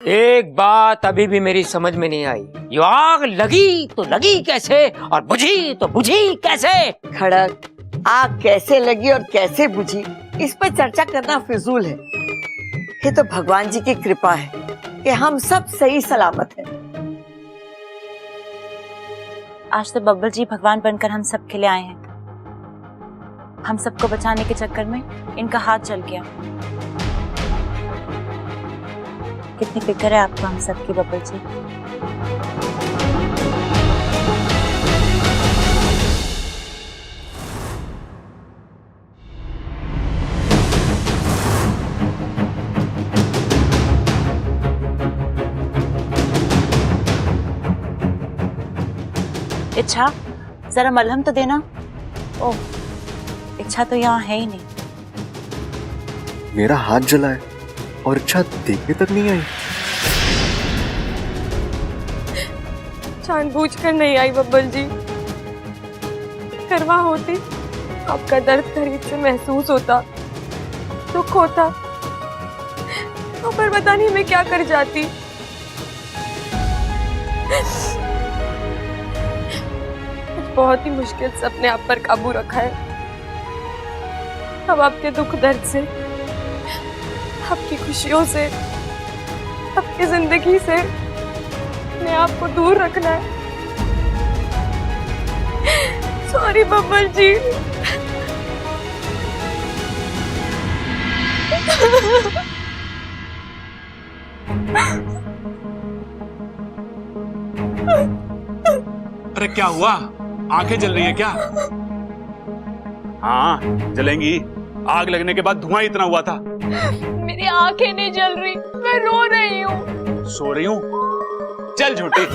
एक बात अभी भी मेरी समझ में नहीं आई, ये आग लगी तो लगी कैसे और बुझी तो बुझी कैसे? खड़क, आग कैसे लगी और कैसे बुझी इस पर चर्चा करना फिजूल है। ये तो भगवान जी की कृपा है कि हम सब सही सलामत हैं। आज तो बब्बल जी भगवान बनकर हम सब के लिए आए हैं। हम सबको बचाने के चक्कर में इनका हाथ जल गया। कितनी फिक्र है आपको हम सबकी बब्बल जी। इच्छा, जरा मलहम तो देना। ओह, इच्छा तो यहाँ है ही नहीं। मेरा हाथ जला है और इच्छा देखने तक नहीं आई। जानबूझकर नहीं आई बब्बल जी। करवा होती आपका दर्द करीब से महसूस होता, दुख होता, तो पर पता नहीं मैं क्या कर जाती। बहुत ही मुश्किल से अपने आप पर काबू रखा है। अब आपके दुख दर्द से, आपकी खुशियों से, आपकी जिंदगी से अपने आप को दूर रखना है। सॉरी बब्बल जी। अरे क्या हुआ? आंखें जल रही है क्या? हाँ जलेंगी, आग लगने के बाद धुआं इतना हुआ था। मेरी आंखें नहीं जल रही, मैं रो रही हूँ। सो रही हूँ? चल झूठी,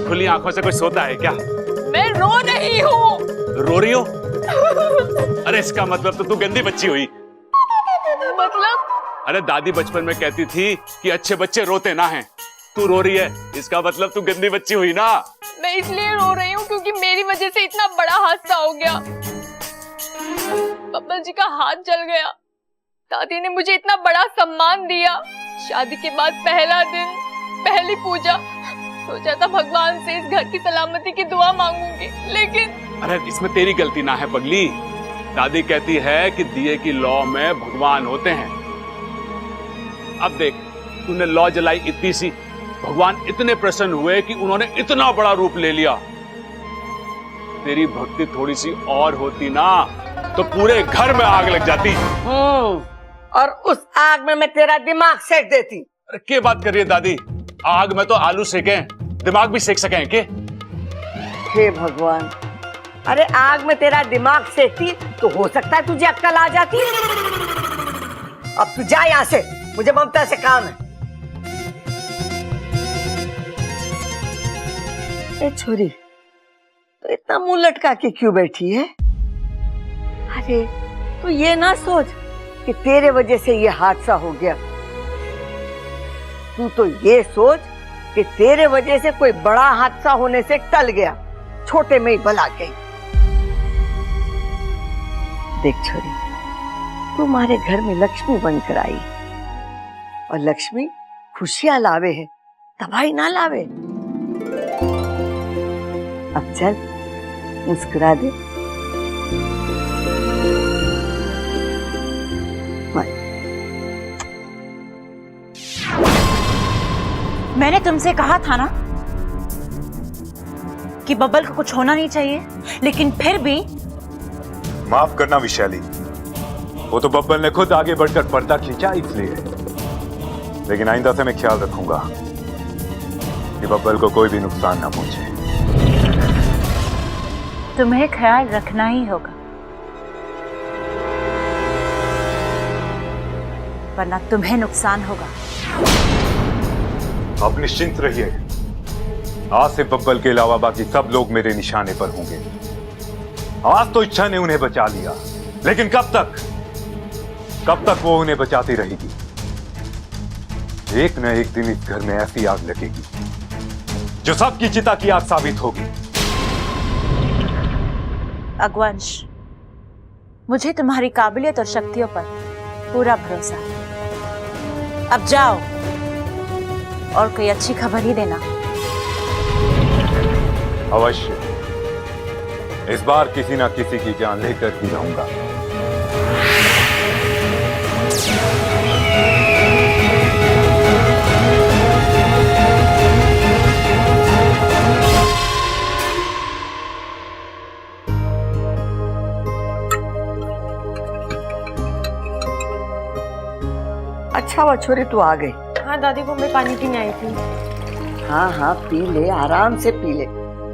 खुली आंखों से कोई सोता है क्या? मैं रो रही हूँ। रो रही हो? अरे इसका मतलब तो तू गंदी बच्ची हुई। मतलब? अरे दादी बचपन में कहती थी कि अच्छे बच्चे रोते ना हैं। तू रो रही है, इसका मतलब तू गंदी बच्ची हुई ना। मैं इसलिए रो रही हूँ क्योंकि मेरी वजह से इतना बड़ा हादसा हो गया। बब्बल जी का हाथ जल गया। दादी ने मुझे इतना बड़ा सम्मान दिया। शादी के बाद पहला दिन, पहली पूजा, सोचा था भगवान से इस घर की सलामती की दुआ मांगूंगी, लेकिन अरे इसमें तेरी गलती ना है पगली। दादी कहती है कि दिए की लौ में भगवान होते हैं। अब देख, तूने लौ जलाई इतनी सी, भगवान इतने प्रसन्न हुए कि उन्होंने इतना बड़ा रूप ले लिया। तेरी भक्ति थोड़ी सी और होती ना तो पूरे घर में आग लग जाती। और उस आग में मैं तेरा दिमाग सेक देती। अरे क्या बात कर रही है दादी? आग में तो आलू सेके, दिमाग भी सेक सके क्या? हे भगवान, अरे आग में तेरा दिमाग सेकती तो हो सकता है तुझे अक्ल आ जाती। अब तू जा यहाँ से, मुझे ममता से काम है। ए छोरी, तो इतना मुंह लटका के क्यों बैठी है? अरे तू ये ना सोच कि तेरे वजह से ये हादसा हो गया। तू तो ये सोच कि तेरे वजह से कोई बड़ा हादसा होने से टल गया, छोटे में ही भला गई। देख छोरी, तुम्हारे घर में लक्ष्मी बनकर आई और लक्ष्मी खुशियां लावे है, तबाही ना लावे। अब चल मुस्कुरा दे। मैंने तुमसे कहा था ना कि बब्बल को कुछ होना नहीं चाहिए, लेकिन फिर भी। माफ करना विशाली, वो तो बब्बल ने खुद आगे बढ़कर पर्दा खींचा इसलिए। लेकिन आइंदा से मैं ख्याल रखूंगा कि बब्बल को कोई भी नुकसान ना पहुंचे। तुम्हें ख्याल रखना ही होगा, वरना तुम्हें नुकसान होगा। आप निश्चिंत रहिए, आज से बब्बल के अलावा बाकी सब लोग मेरे निशाने पर होंगे। आज तो इच्छा ने उन्हें बचा लिया, लेकिन कब तक वो उन्हें बचाती रहेगी? एक न एक दिन इस घर में ऐसी आग लगेगी जो सबकी चिता की आग साबित होगी। अगवंश, मुझे तुम्हारी काबिलियत और शक्तियों पर पूरा भरोसा है। अब जाओ और कोई अच्छी खबर ही देना। अवश्य, इस बार किसी ना किसी की जान लेकर ही रहूंगा। अच्छा हुआ छोरी तू आ गई। हाँ दादी, वो मैं पानी पीने आई थी। हाँ हाँ पी ले, आराम से पी ले।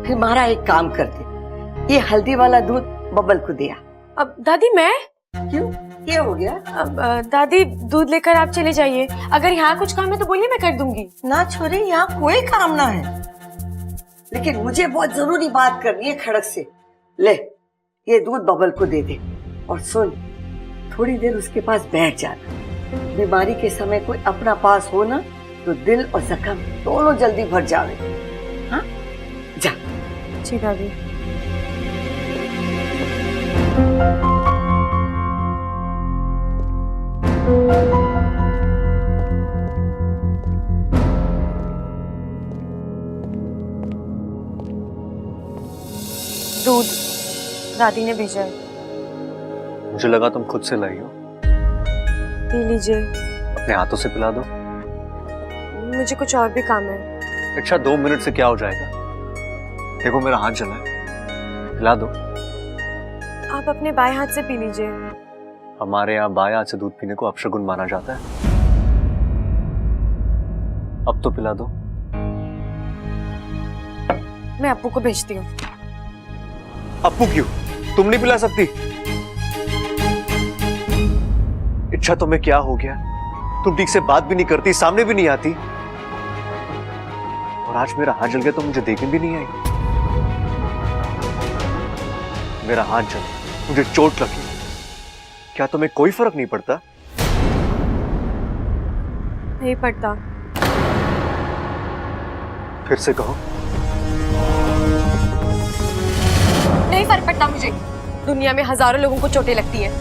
फिर मारा एक काम कर दे, ये हल्दी वाला दूध बबल को दिया। अब दादी मैं क्यों, क्या हो गया? अब दादी दूध लेकर आप चले जाइए। अगर यहाँ कुछ काम है तो बोलिए, मैं कर दूंगी। ना छोरी, यहाँ कोई काम ना है, लेकिन मुझे बहुत जरूरी बात करनी है खड़क से। ले ये दूध बबल को दे दे, और सुन थोड़ी देर उसके पास बैठ जाना। बीमारी के समय कोई अपना पास हो ना तो दिल और जख्म दोनों जल्दी भर जावे। हाँ जा। जी दादी। दूध दादी ने भेजा है। मुझे लगा तुम खुद से लाई हो। पी लीजिए। अपने हाथों से पिला दो। मुझे कुछ और भी काम है। अच्छा 2 मिनट से क्या हो जाएगा? देखो मेरा हाथ जला है, पिला दो। आप अपने बाएं हाथ से पी लीजिए। हमारे यहाँ बाएं हाथ से दूध पीने को अपशगुन माना जाता है। अब तो पिला दो। मैं अप्पू को भेजती हूँ। अप्पू क्यों? तुम नहीं पिला सकती? इच्छा तुम्हें क्या हो गया? तुम ठीक से बात भी नहीं करती, सामने भी नहीं आती, और आज मेरा हाथ जल गया तो मुझे देखने भी नहीं आई। मेरा हाथ जल, मुझे चोट लगी, क्या तुम्हें कोई फर्क नहीं पड़ता? नहीं पड़ता। फिर से कहो। नहीं फर्क पड़ता मुझे। दुनिया में हजारों लोगों को चोटें लगती हैं,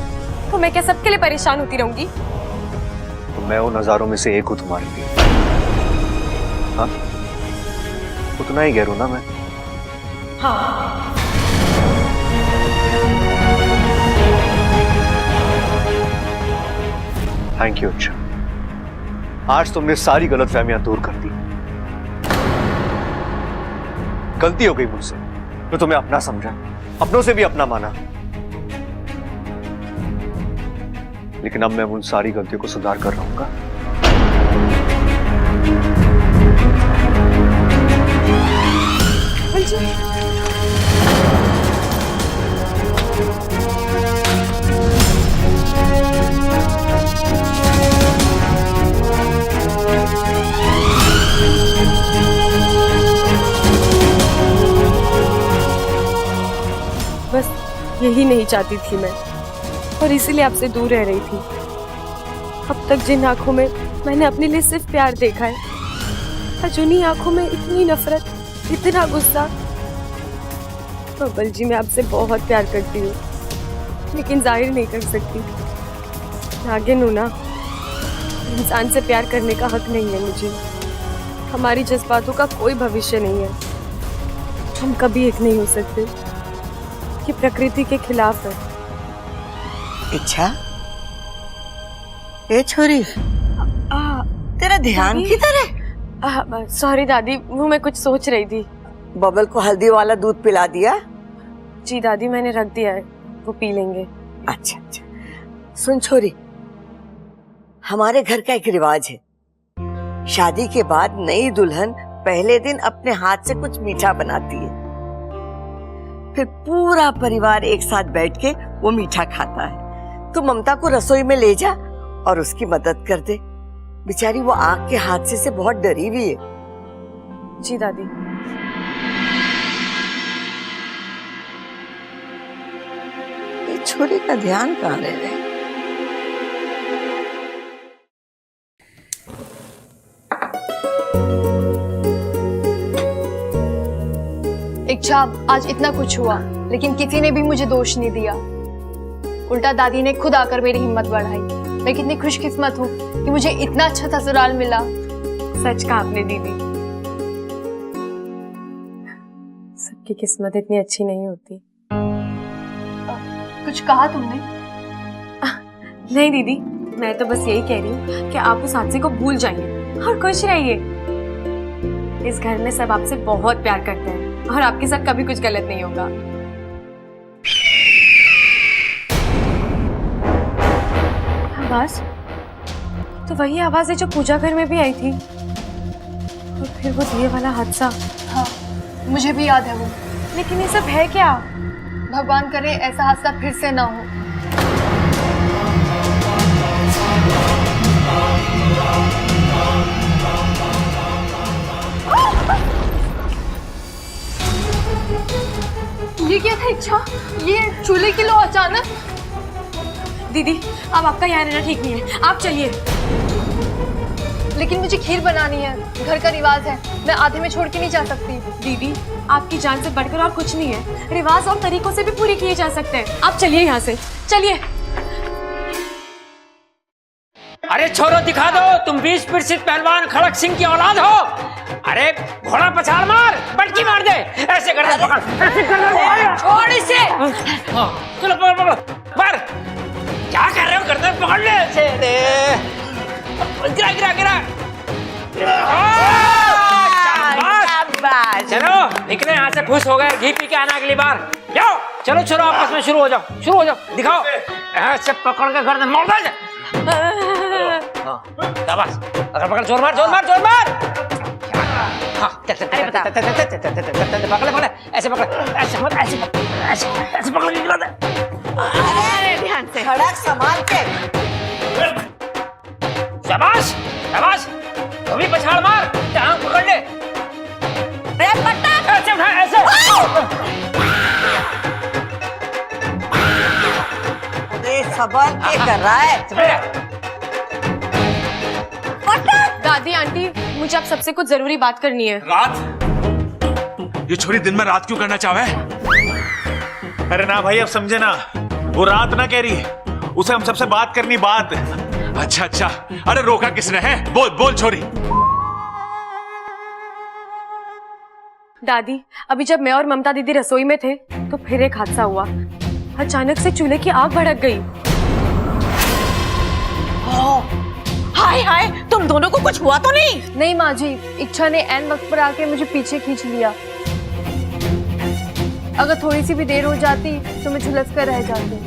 तो मैं क्या सबके लिए परेशान होती रहूंगी? तो मैं उन हजारों में से एक हूं तुम्हारे लिए। हाँ, उतना ही गैर हूं ना मैं। हाँ। Thank you. अच्छा, आज तुमने सारी गलतफहमियां दूर कर दी। गलती हो गई मुझसे, तो तुम्हें अपना समझा, अपनों से भी अपना माना, लेकिन अब मैं उन सारी गलतियों को सुधार कर रहूंगा। बस यही नहीं चाहती थी मैं, और इसीलिए आपसे दूर रह रही थी। अब तक जिन आंखों में मैंने अपने लिए सिर्फ प्यार देखा है, आज उन्हीं आंखों में इतनी नफरत, इतना गुस्सा। बबल जी, मैं आपसे बहुत प्यार करती हूँ, लेकिन जाहिर नहीं कर सकती। नागिन हूँ ना, इंसान से प्यार करने का हक नहीं है मुझे। हमारी जज्बातों का कोई भविष्य नहीं है, हम कभी एक नहीं हो सकते, कि प्रकृति के खिलाफ है। इच्छा, ए छोरी, तेरा ध्यान किधर है? सॉरी दादी, वो मैं कुछ सोच रही थी। बबल को हल्दी वाला दूध पिला दिया? जी दादी, मैंने रख दिया है, वो पी लेंगे। अच्छा अच्छा। सुन छोरी, हमारे घर का एक रिवाज है, शादी के बाद नई दुल्हन पहले दिन अपने हाथ से कुछ मीठा बनाती है, फिर पूरा परिवार एक साथ बैठ के वो मीठा खाता है। तू ममता को रसोई में ले जा और उसकी मदद कर दे, बेचारी वो आग के हादसे से बहुत डरी हुई है। जी दादी। ये छोरी का ध्यान कहाँ रह रहे? इच्छा, आज इतना कुछ हुआ, लेकिन किसी ने भी मुझे दोष नहीं दिया। उल्टा दादी ने खुद आकर मेरी हिम्मत बढ़ाई। मैं कितनी खुशकिस्मत हूँ कि मुझे इतना अच्छा ससुराल मिला। सच कहा आपने दीदी, सबकी किस्मत इतनी अच्छी नहीं होती। कुछ कहा तुमने? नहीं दीदी, मैं तो बस यही कह रही हूँ कि आप उस हादसे को भूल जाइए और खुश रहिए। इस घर में सब आपसे बहुत प्यार करते हैं और आपके साथ कभी कुछ गलत नहीं होगा। आवाज तो वही आवाज है जो पूजा घर में भी आई थी, और फिर वो दिए वाला हादसा। हाँ, मुझे भी याद है वो। लेकिन ये सब है क्या? भगवान करे ऐसा हादसा फिर से ना हो। ये क्या था इच्छा? ये चूल्हे की लो अचानक। दीदी अब आपका यहाँ रहना ठीक नहीं है, आप चलिए। लेकिन मुझे खीर बनानी है, घर का रिवाज है, मैं आधे में छोड़ के नहीं जा सकती। दीदी आपकी जान से बढ़कर और कुछ नहीं है, रिवाज और तरीकों से भी पूरे किए जा सकते हैं। आप चलिए यहाँ से, चलिए। अरे छोरो दिखा दो, तुम 20 प्रसिद्ध पहलवान खड़क सिंह की औलाद हो। अरे घोड़ा पछाड़ मार, बटकी मार दे, ऐसे कर दे, पकड़, ऐसे कर दे, छोड़ इसे। चलो पकड़ पकड़ मार। क्या कर रहे हो, गर्दन पकड़ ले ऐसे। गिरा गिरा गिरा। शाबाश। चलो निकले यहाँ से, खुश हो गए, घी पी के आना अगली बार। जाओ चलो छोरो, आपस में शुरू हो जाओ, शुरू हो जाओ, दिखाओ। ऐसे पकड़ के गर्दन मोड़ दे। शाबाश, पकड़ पकड़, जोर मार जोर मार जोर मार। पकड़ पकड़, ऐसे पकड़, ऐसे मत, ऐसे ऐसे ऐसे पकड़ के गिरा दे। अरे ध्यान से, खड़क संभाल के। शाबाश शाबाश, तो भी पछाड़ मार, टांग पकड़ ले। ऐसे उठा, ऐसे। अरे संभाल के कर रहा है। दादी आंटी, मुझे आप सबसे कुछ जरूरी बात करनी है। रात? ये छोरी दिन में रात क्यों करना चाहे? अरे ना भाई, अब समझे ना, वो रात ना कह रही, उसे हम सबसे बात करनी, बात। अच्छा अच्छा, अरे रोका किसने है? बोल बोल छोरी। दादी अभी जब मैं और ममता दीदी रसोई में थे तो फिर एक हादसा हुआ। अचानक से चूल्हे की आग भड़क गई। हाय हाय, तुम दोनों को कुछ हुआ तो नहीं? नहीं माँ जी, इच्छा ने ऐन वक्त पर आके मुझे पीछे खींच लिया। अगर थोड़ी सी भी देर हो जाती तो मैं झुलस कर रह जाती।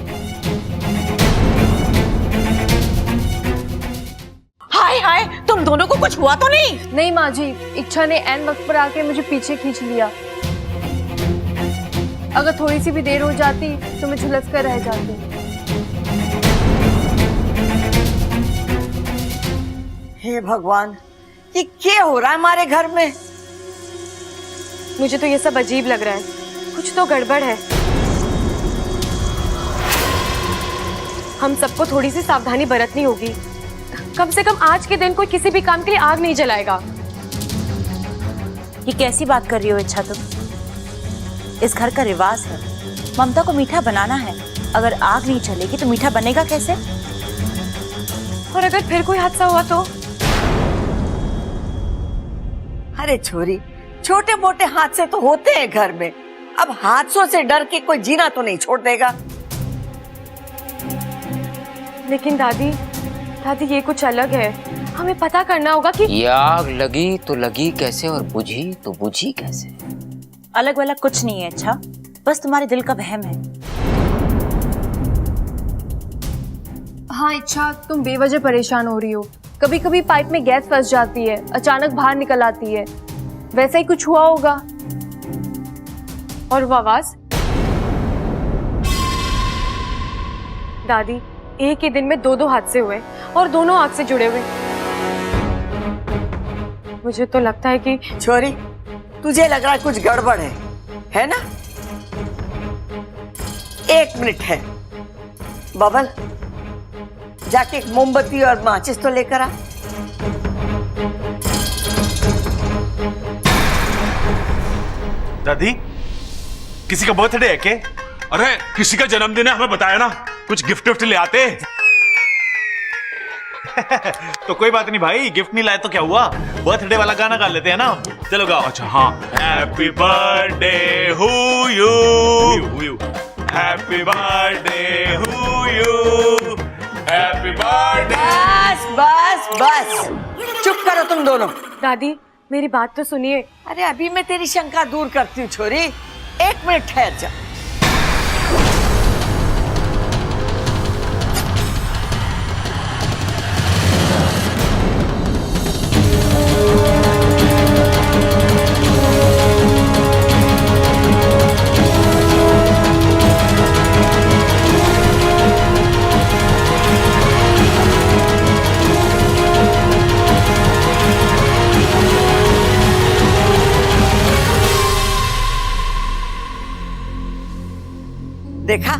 हाय हाय, तुम दोनों को कुछ हुआ तो नहीं? नहीं माँ जी, इच्छा ने ऐन वक्त पर आके मुझे पीछे खींच लिया। अगर थोड़ी सी भी देर हो जाती तो मैं झुलस कर रह जाती। हे भगवान, ये क्या हो रहा है हमारे घर में? मुझे तो ये सब अजीब लग रहा है, कुछ तो गड़बड़ है। हम सबको थोड़ी सी सावधानी बरतनी होगी। कम से कम आज के दिन कोई किसी भी काम के लिए आग नहीं जलाएगा। ये कैसी बात कर रही हो इच्छा तुम? इस घर का रिवाज है, ममता को मीठा बनाना है। अगर आग नहीं चलेगी तो मीठा बनेगा कैसे? और अगर फिर कोई हादसा हुआ तो? अरे छोरी, छोटे मोटे हादसे तो होते हैं घर में। अब हादसों से डर के कोई जीना तो नहीं छोड़ देगा। लेकिन दादी ये कुछ अलग है। हमें पता करना होगा कि ये आग लगी तो लगी कैसे और बुझी तो बुझी कैसे। अलग वलग कुछ नहीं है अच्छा, बस तुम्हारे दिल का वहम है। हाँ इच्छा, तुम बेवजह परेशान हो रही हो। कभी कभी पाइप में गैस फंस जाती है, अचानक बाहर निकल आती है, वैसा ही कुछ हुआ होगा। और वो आवाज? दादी एक ही दिन में दो हादसे हुए और दोनों आग से जुड़े हुए। मुझे तो लगता है कि छोरी, तुझे लग रहा है कुछ गड़बड़ है ना? एक मिनट है। बबल, जाके एक मोमबत्ती और माचिस तो लेकर आ। दादी, किसी का बर्थडे है क्या? अरे किसी का जन्मदिन है, हमें बताया ना, कुछ गिफ्ट विफ्ट ले आते। तो कोई बात नहीं भाई, गिफ्ट नहीं लाए तो क्या हुआ, बर्थडे वाला गाना गा लेते हैं ना। चलो गाओ। अच्छा हाँ। Happy birthday who you, happy birthday who you, happy birthday. बस बस बस, चुप करो तुम दोनों। दादी मेरी बात तो सुनिए। अरे अभी मैं तेरी शंका दूर करती हूँ छोरी, 1 मिनट ठहर जा। देखा,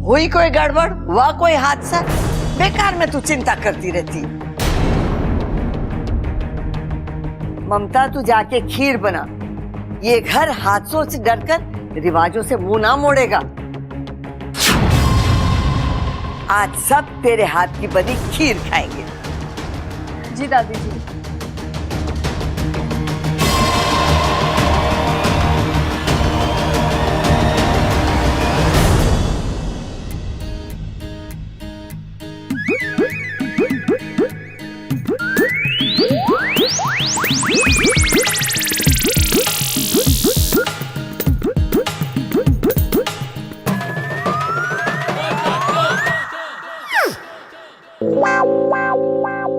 हुई कोई गड़बड़, हुआ कोई हादसा, बेकार में तू चिंता करती रहती। ममता तू जाके खीर बना, ये घर हादसों से डरकर रिवाजों से मुंह ना मोड़ेगा। आज सब तेरे हाथ की बनी खीर खाएंगे। जी दादी जी।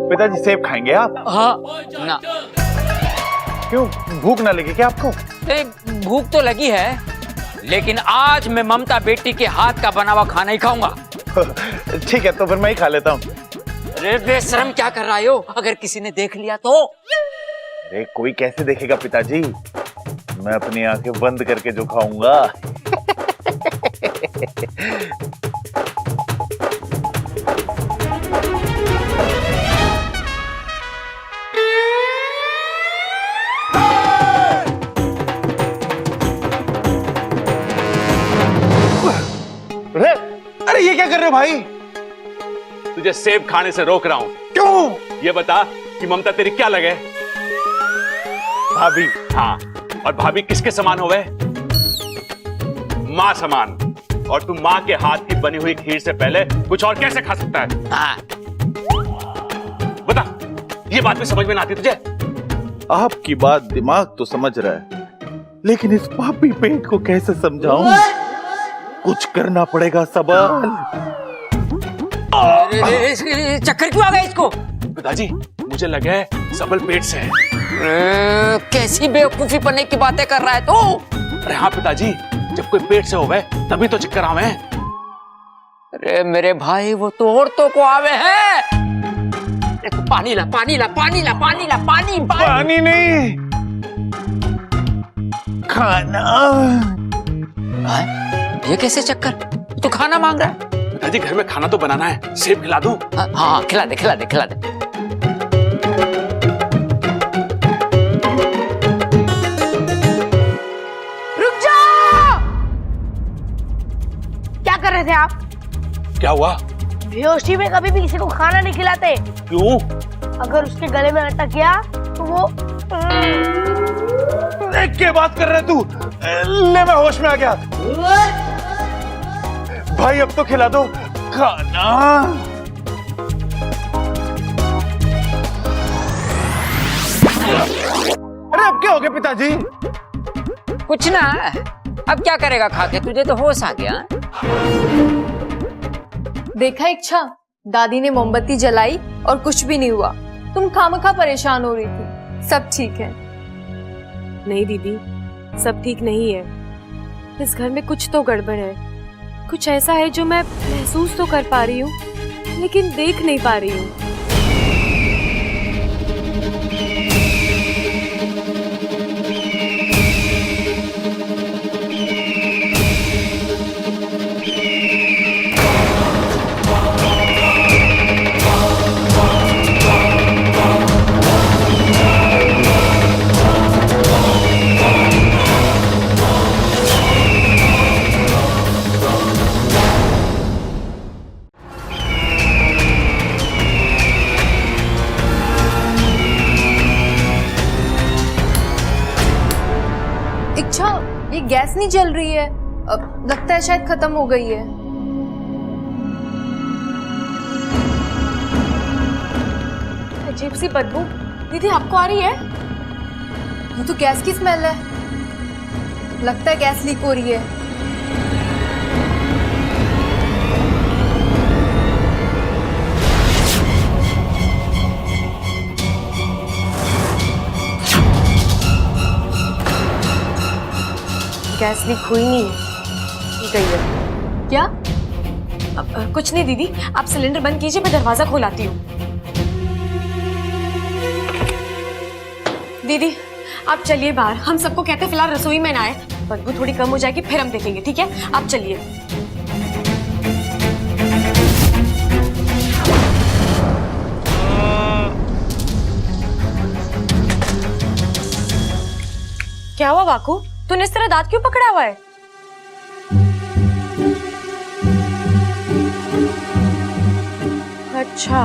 पिताजी सेब खाएंगे आप? हाँ ना, क्यों, भूख ना लगी क्या आपको? भूख तो लगी है, लेकिन आज मैं ममता बेटी के हाथ का बना हुआ खाना ही खाऊंगा। ठीक है, तो फिर मैं ही खा लेता हूँ। अरे बेशरम क्या कर रहे हो, अगर किसी ने देख लिया तो? अरे कोई कैसे देखेगा पिताजी, मैं अपनी आंखें बंद करके जो खाऊंगा। अरे ये क्या कर रहे हो भाई? तुझे सेब खाने से रोक रहा हूं। क्यों? ये बता कि ममता तेरी क्या लगे? भाभी। हाँ, और भाभी किसके समान हो गए? माँ समान। और तू माँ के हाथ की बनी हुई खीर से पहले कुछ और कैसे खा सकता है? हाँ। बता, ये बात भी समझ में ना आती तुझे? आपकी बात दिमाग तो समझ रहा है, लेकिन इस पापी पेट को कैसे समझाऊं? कुछ करना पड़ेगा सवाल। चक्कर क्यों आ गया इसको? पिताजी मुझे लगा है सबल पेट से है। कैसी बेवकूफी पन्ने की बातें कर रहा है तू? अरे हाँ पिताजी, जब कोई पेट से होवे तभी तो चक्कर आवे हैं। अरे मेरे भाई, वो तो औरतों को आवे हैं। अरे तू पानी ला, पानी ला, पानी ला, पानी ला, पानी पानी। पानी नहीं, खाना। ये कैसे चक्कर? तू खाना मांग रहा है? पिताजी घर में खाना तो बनाना है, सेब खिला दूं? हाँ खिला दे, खिला दे, खिला दे। रुक जाओ! क्या कर रहे थे आप? क्या हुआ? बेहोशी में कभी भी किसी को खाना नहीं खिलाते। क्यों? अगर उसके गले में अटक गया तो वो क्या बात कर रहे तू? ले, मैं होश में आ गया। भाई अब तो खिला दो खाना। अरे अब क्या हो गया पिताजी? कुछ ना, अब क्या करेगा खा के, तुझे तो होश आ गया। देखा इच्छा, दादी ने मोमबत्ती जलाई और कुछ भी नहीं हुआ। तुम खामखा परेशान हो रही थी। सब ठीक है। नहीं दीदी, सब ठीक नहीं है। इस घर में कुछ तो गड़बड़ है, कुछ ऐसा है जो मैं महसूस तो कर पा रही हूँ लेकिन देख नहीं पा रही हूँ। ये गैस नहीं जल रही है। लगता है शायद खत्म हो गई है। अजीब सी बदबू दीदी आपको आ रही है? ये तो गैस की स्मेल है। लगता है गैस लीक हो रही है। गैस लीक हुई नहीं है, की गई है। क्या? कुछ नहीं दीदी, आप सिलेंडर बंद कीजिए, मैं दरवाजा खोलाती हूँ। दीदी आप चलिए बाहर, हम सबको कहते हैं फिलहाल रसोई में ना आए, बदबू थोड़ी कम हो जाएगी फिर हम देखेंगे, ठीक है? आप चलिए। क्या हुआ वाकू, तूने इस तरह दांत क्यों पकड़ा हुआ है? अच्छा,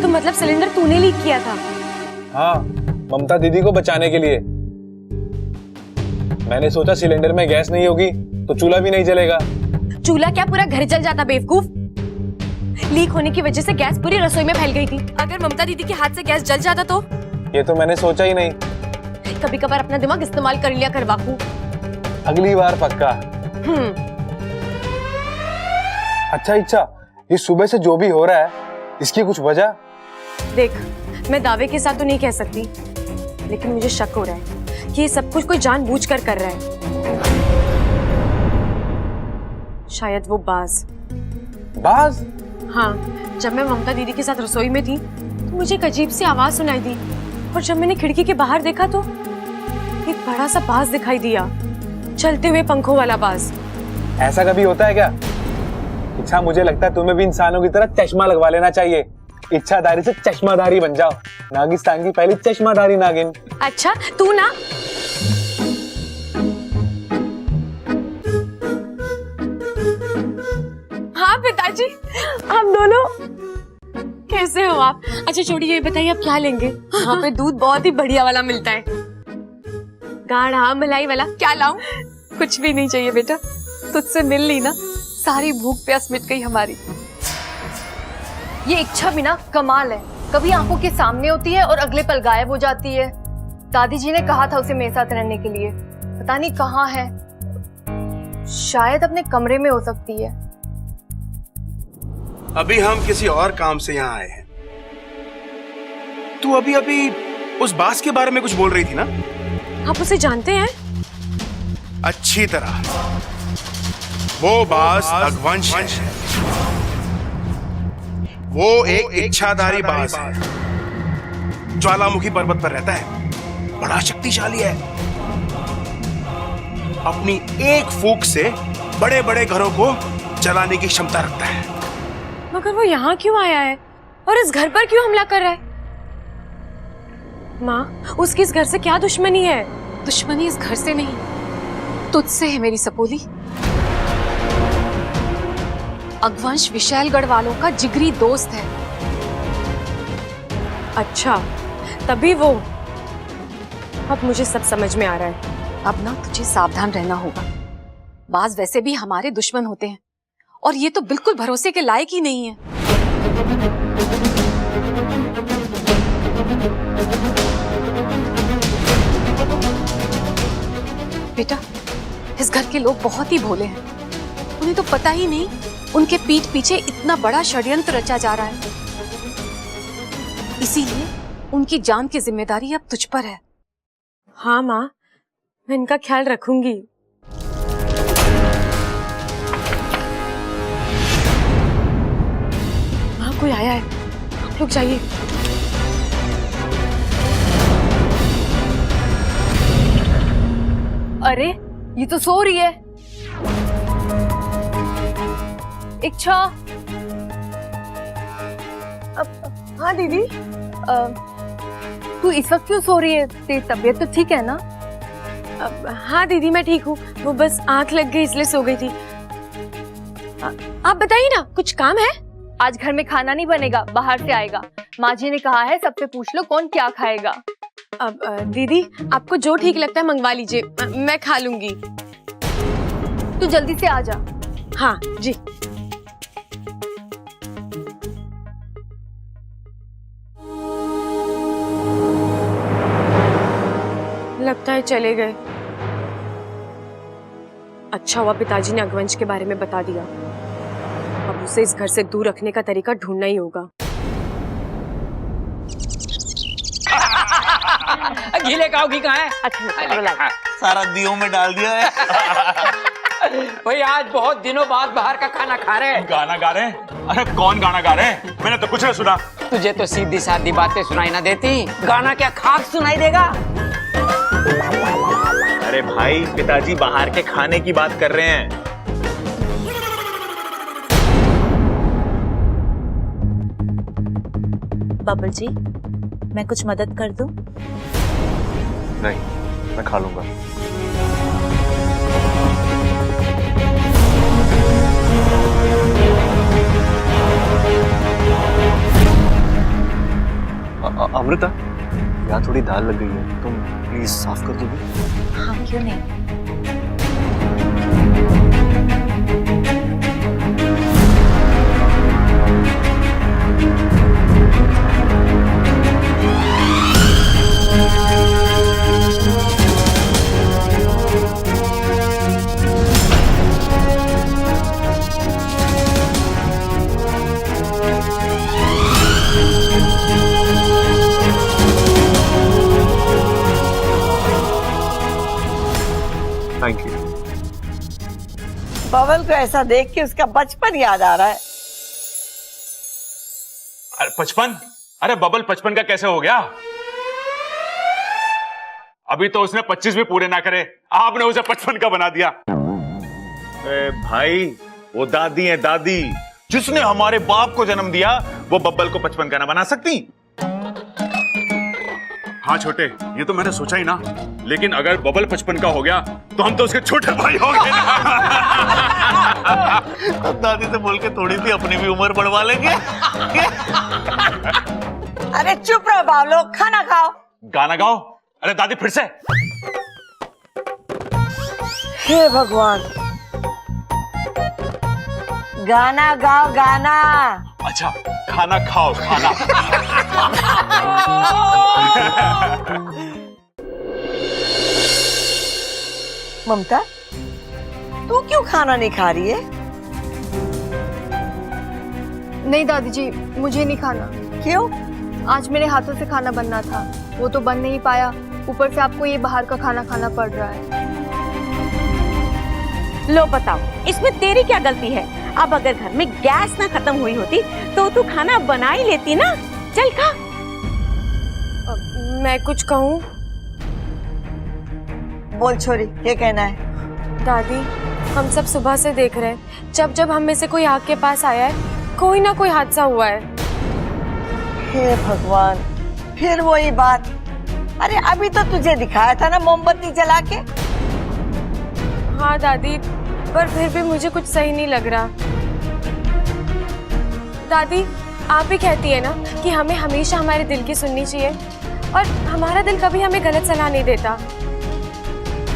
तो मतलब सिलेंडर तूने लीक किया था? हाँ, ममता दीदी को बचाने के लिए। मैंने सोचा सिलेंडर में गैस नहीं होगी तो चूल्हा भी नहीं जलेगा। चूल्हा क्या, पूरा घर जल जाता बेवकूफ। लीक होने की वजह से गैस पूरी रसोई में फैल गई थी। अगर ममता दीदी के हाथ से गैस जल जाता तो? ये तो मैंने सोचा ही नहीं। कभी कभार अपना दिमाग इस्तेमाल कर लिया कर वाकू। अगली बार पक्का। अच्छा इच्छा, ये सुबह से जो भी हो रहा है इसकी कुछ वजह? देख, मैं दावे के साथ तो नहीं कह सकती, लेकिन मुझे शक हो रहा है कि ये सब कुछ कोई जानबूझकर कर रहा है। शायद वो बाज। बाज? हाँ, जब मैं ममता दीदी के साथ रसोई में थी तो मुझे एक अजीब सी आवाज सुनाई दी, और जब मैंने खिड़की के बाहर देखा तो एक बड़ा सा बाज दिखाई दिया, चलते हुए पंखों वाला बाज। ऐसा कभी होता है क्या? इच्छा, मुझे लगता है तुम्हें भी इंसानों की तरह चश्मा लगवा लेना चाहिए। इच्छाधारी से चश्माधारी बन जाओ। नागिस्तान की पहली चश्माधारी नागिन। अच्छा, तू ना? हाँ पिताजी, हम दोनों। कैसे हो आप? अच्छा छोड़िए, ये बताइए आप क्या लेंगे? यहाँ पे दूध बहुत ही बढ़िया वाला मिलता है, गाढ़ा मलाई वाला। क्या लाऊं? कुछ भी नहीं चाहिए बेटा, तुझसे मिल ली ना, सारी भूख प्यास मिट गई हमारी। ये इच्छा भी ना कमाल है, कभी आंखों के सामने होती है और अगले पल गायब हो जाती है। दादी जी ने कहा था उसे मेरे साथ रहने के लिए, पता नहीं कहाँ है। शायद अपने कमरे में हो सकती है। अभी हम किसी और काम से यहाँ आए हैं। तू अभी अभी उस बास के बारे में कुछ बोल रही थी ना? आप उसे जानते हैं? अच्छी तरह। वो बास अगवंश है। वो एक इच्छाधारी बास है, ज्वालामुखी पर्वत पर रहता है, बड़ा शक्तिशाली है। अपनी एक फूंक से बड़े बड़े घरों को जलाने की क्षमता रखता है। मगर वो यहाँ क्यों आया है और इस घर पर क्यों हमला कर रहा है? माँ, उसकी इस घर से क्या दुश्मनी है? दुश्मनी इस घर से नहीं, तुझसे है मेरी सपोली। अगवंश विशालगढ़ वालों का जिगरी दोस्त है। अच्छा, तभी वो। अब मुझे सब समझ में आ रहा है। अब ना तुझे सावधान रहना होगा। बाज वैसे भी हमारे दुश्मन होते हैं, और ये तो बिल्कुल भरोसे के लायक ही नहीं है। बेटा, इस घर के लोग बहुत ही भोले हैं। उन्हें तो पता ही नहीं उनके पीठ पीछे इतना बड़ा षड्यंत्र रचा जा रहा है। इसीलिए उनकी जान की जिम्मेदारी अब तुझ पर है। हाँ माँ, मैं इनका ख्याल रखूंगी। माँ, कोई आया है, आप लोग जाइए। अरे, ये तो सो रही है। इच्छा। हाँ दीदी, तू इस वक्त क्यों सो रही है? तेरी तबीयत तो ठीक है ना? हाँ दीदी, मैं ठीक हूँ, वो बस आंख लग गई इसलिए सो गई थी। आप बताइए ना, कुछ काम है? आज घर में खाना नहीं बनेगा, बाहर से आएगा। माँ जी ने कहा है सबसे पूछ लो कौन क्या खाएगा। अब दीदी आपको जो ठीक लगता है मंगवा लीजिए, मैं खा लूंगी। तू जल्दी से आ जा। हाँ जी। लगता है चले गए। अच्छा हुआ पिताजी ने अगवंश के बारे में बता दिया। अब उसे इस घर से दूर रखने का तरीका ढूंढना ही होगा। गीले काऊ घी कहाँ है? अच्छा सारा दियों में डाल दिया है। भाई आज बहुत दिनों बाद बाहर का खाना खा रहे हैं। गाना गा रहे हैं? अरे कौन गाना गा रहे हैं? मैंने तो कुछ नहीं सुना। तुझे तो सीधी सादी बातें सुनाई ना देती, गाना क्या खाक सुनाई देगा? अरे भाई, पिताजी बाहर के खाने की बात कर रहे हैं। बबल जी, मैं कुछ मदद कर दूं? नहीं, मैं खा लूंगा। अमृता, यहाँ थोड़ी दाल लग गई है, तुम प्लीज साफ कर दोगी? हाँ, क्यों नहीं। Thank you. बबल को ऐसा देख के उसका बचपन याद आ रहा है। अरे 55? अरे बबल 55 का कैसे हो गया? अभी तो उसने 25 भी पूरे ना करे, आपने उसे 55 का बना दिया। भाई, वो दादी है दादी, जिसने हमारे बाप को जन्म दिया, वो बब्बल को 55 का ना बना सकती। हाँ छोटे, ये तो मैंने सोचा ही ना, लेकिन अगर बबल 55 का हो गया तो हम तो उसके छोटे भाई हो गए ना। तो दादी से बोल के थोड़ी सी अपनी भी उम्र बढ़वा लेंगे। अरे चुप रहो बावलो, खाना खाओ। गाना गाओ। अरे दादी फिर से। हे भगवान, गाना गाओ गाना। अच्छा, खाना खाओ खाना। ममता, तू क्यों खाना नहीं खा रही है? नहीं दादी जी, मुझे नहीं खाना। क्यों? आज मेरे हाथों से खाना बनना था, वो तो बन नहीं पाया। ऊपर से आपको ये बाहर का खाना खाना पड़ रहा है। लो बताओ, इसमें तेरी क्या गलती है? अब अगर घर में गैस ना खत्म हुई होती तो तू खाना बना ही लेती ना। चल खा। मैं कुछ कहूँ? बोल छोरी, ये कहना है? दादी, हम सब सुबह से देख रहे हैं, जब जब हम में से कोई आग के पास आया है, कोई ना कोई हादसा हुआ है। हे भगवान, फिर वही बात। अरे अभी तो तुझे दिखाया था ना मोमबत्ती जला के। हाँ दादी, पर फिर भी मुझे कुछ सही नहीं लग रहा। दादी, आप भी कहती है ना कि हमें हमेशा हमारे दिल की सुननी चाहिए, और हमारा दिल कभी हमें गलत सलाह नहीं देता।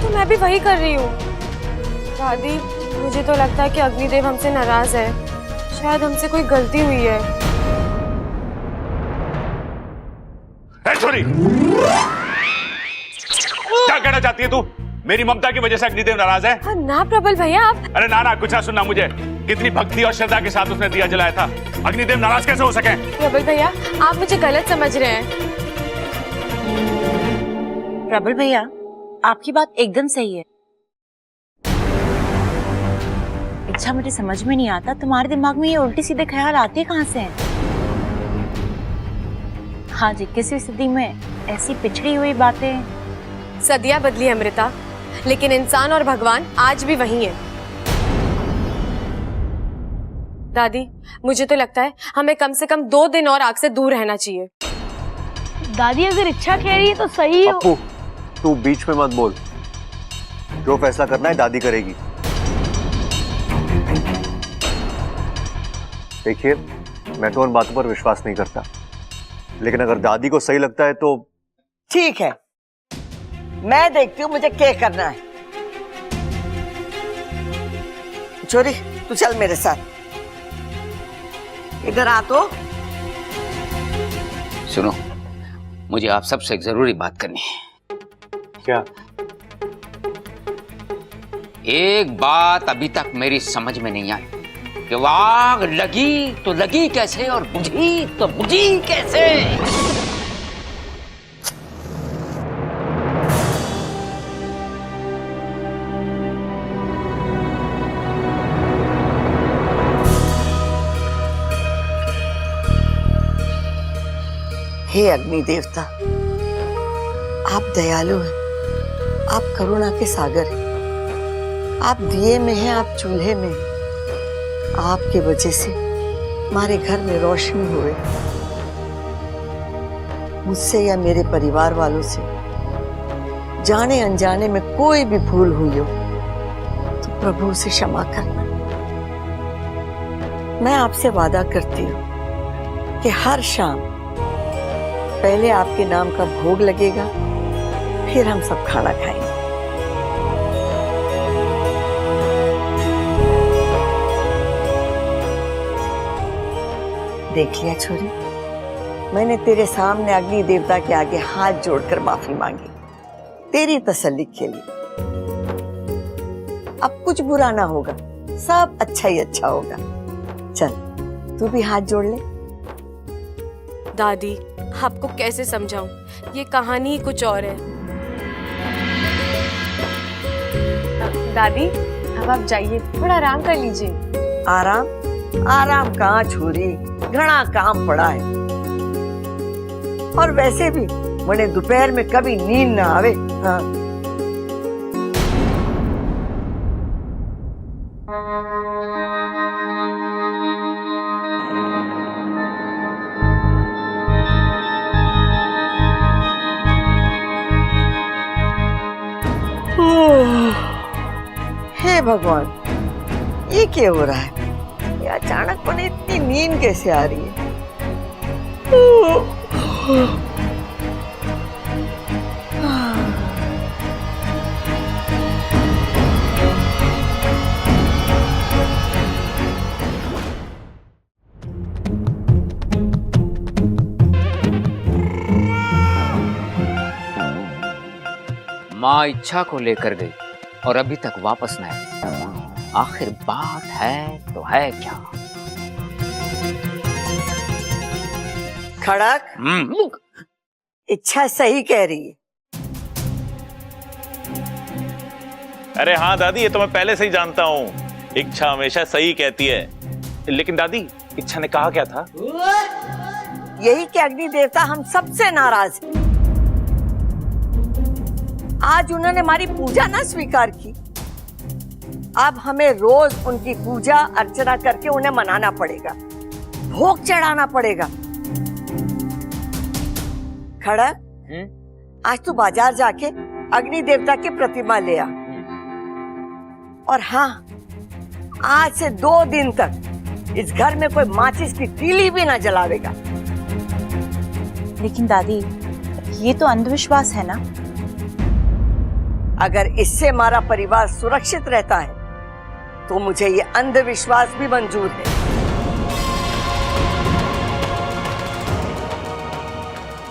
तो मैं भी वही कर रही हूँ। दादी, मुझे तो लगता है कि अग्निदेव हमसे नाराज है। शायद हमसे कोई गलती हुई है। छोरी, क्या कहना चाहती है तू? मेरी ममता की वजह से अग्निदेव नाराज है? हाँ, ना प्रबल भैया, आप। अरे ना ना, कुछ ना सुनना मुझे। कितनी भक्ति और श्रद्धा के साथ उसने दिया जलाया था। अग्निदेव नाराज कैसे हो सके? प्रबल भैया, आप मुझे गलत समझ रहे हैं। प्रबल भैया, आपकी बात एकदम सही है। अच्छा, मुझे समझ में नहीं आता तुम्हारे दिमाग में ये उल्टी सीधे ख्याल आते कहाँ से हैं? हाँ जी, किसी स्थिति में ऐसी पिछड़ी हुई बातें। सदियां बदली अमृता, लेकिन इंसान और भगवान आज भी वही है। दादी, मुझे तो लगता है हमें कम से कम 2 दिन और आग से दूर रहना चाहिए। दादी अगर इच्छा कह रही है तो सही हो। पप्पू, तू बीच में मत बोल। जो फैसला करना है दादी करेगी। देखिए, मैं तो उन बातों पर विश्वास नहीं करता, लेकिन अगर दादी को सही लगता है तो ठीक है, मैं देखती हूँ मुझे क्या करना है। छोरी, तू चल मेरे साथ। इधर आ तो। सुनो, मुझे आप सबसे एक जरूरी बात करनी है। क्या? एक बात अभी तक मेरी समझ में नहीं आई कि वो आग लगी तो लगी कैसे और बुझी तो बुझी कैसे। हे अग्नि देवता, आप दयालु हैं, आप करुणा के सागर हैं। आप दिए में हैं, आप चूल्हे में हैं। आपके वजह से हमारे घर में रोशनी हुए। मुझसे या मेरे परिवार वालों से जाने अनजाने में कोई भी भूल हुई हो तो प्रभु से क्षमा करना। मैं आपसे वादा करती हूँ कि हर शाम पहले आपके नाम का भोग लगेगा, फिर हम सब खाना खाएंगे। देख लिया छोरी, मैंने तेरे सामने अग्नि देवता के आगे हाथ जोड़कर माफी मांगी, तेरी तसल्ली के लिए। अब कुछ बुरा ना होगा, सब अच्छा ही अच्छा होगा। चल तू भी हाथ जोड़ ले। दादी, आपको कैसे समझाऊं, ये कहानी ही कुछ और है। दादी, अब आप जाइए, थोड़ा आराम कर लीजिए। आराम? आराम कहाँ छोरी, घना काम पड़ा है। और वैसे भी मैंने दोपहर में कभी नींद ना आवे। हाँ। हे भगवान, ये क्या हो रहा है? ये अचानक पने इतनी नींद कैसे आ रही है? माँ इच्छा को लेकर गई और अभी तक वापस न आई। आखिर बात है तो है क्या? खड़क, इच्छा सही कह रही है। अरे हाँ दादी, ये तो मैं पहले से ही जानता हूँ, इच्छा हमेशा सही कहती है। लेकिन दादी, इच्छा ने कहा क्या था? यही कि अग्नि देवता हम सबसे नाराज है। आज उन्होंने हमारी पूजा ना स्वीकार की, अब हमें रोज उनकी पूजा अर्चना करके उन्हें मनाना पड़ेगा, भोग चढ़ाना पड़ेगा। खड़ा, आज तू बाजार जाके अग्नि देवता की प्रतिमा ले आ। और हाँ, आज से 2 दिन तक इस घर में कोई माचिस की तीली भी ना जलावेगा। लेकिन दादी, ये तो अंधविश्वास है ना? अगर इससे हमारा परिवार सुरक्षित रहता है तो मुझे ये अंधविश्वास भी मंजूर है।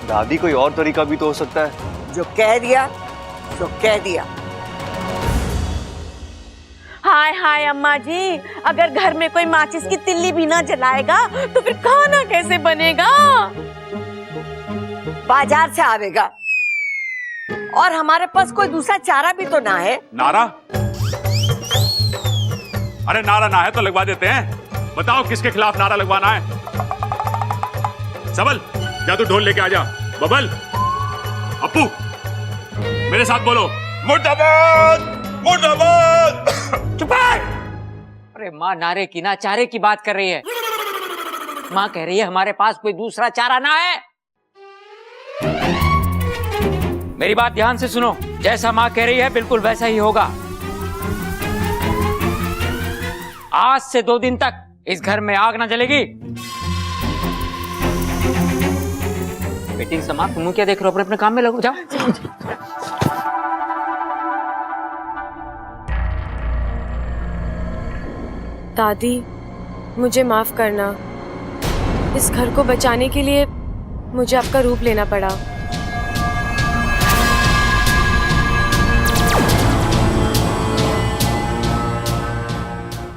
दादी, कोई और तरीका भी तो हो सकता है। जो कह दिया तो कह दिया। हाय हाय अम्मा जी, अगर घर में कोई माचिस की तिल्ली भी ना जलाएगा तो फिर खाना कैसे बनेगा? बाजार से आवेगा, और हमारे पास कोई दूसरा चारा भी तो ना है। नारा? अरे नारा ना है तो लगवा देते हैं। बताओ किसके खिलाफ नारा लगवाना है? सबल, जा तू ढोल लेके आ जा। बबल, अप्पू, मेरे साथ बोलो, मुर्दाबाद मुर्दाबाद। चुप है। अरे माँ नारे की ना चारे की बात कर रही है। माँ कह रही है हमारे पास कोई दूसरा चारा ना है। मेरी बात ध्यान से सुनो, जैसा माँ कह रही है बिल्कुल वैसा ही होगा। आज से 2 दिन तक इस घर में आग ना जलेगी। मीटिंग समाप्त, तुम क्या देख रहे हो? अपने अपने काम में लगो, जाओ। दादी, मुझे माफ करना। इस घर को बचाने के लिए मुझे आपका रूप लेना पड़ा।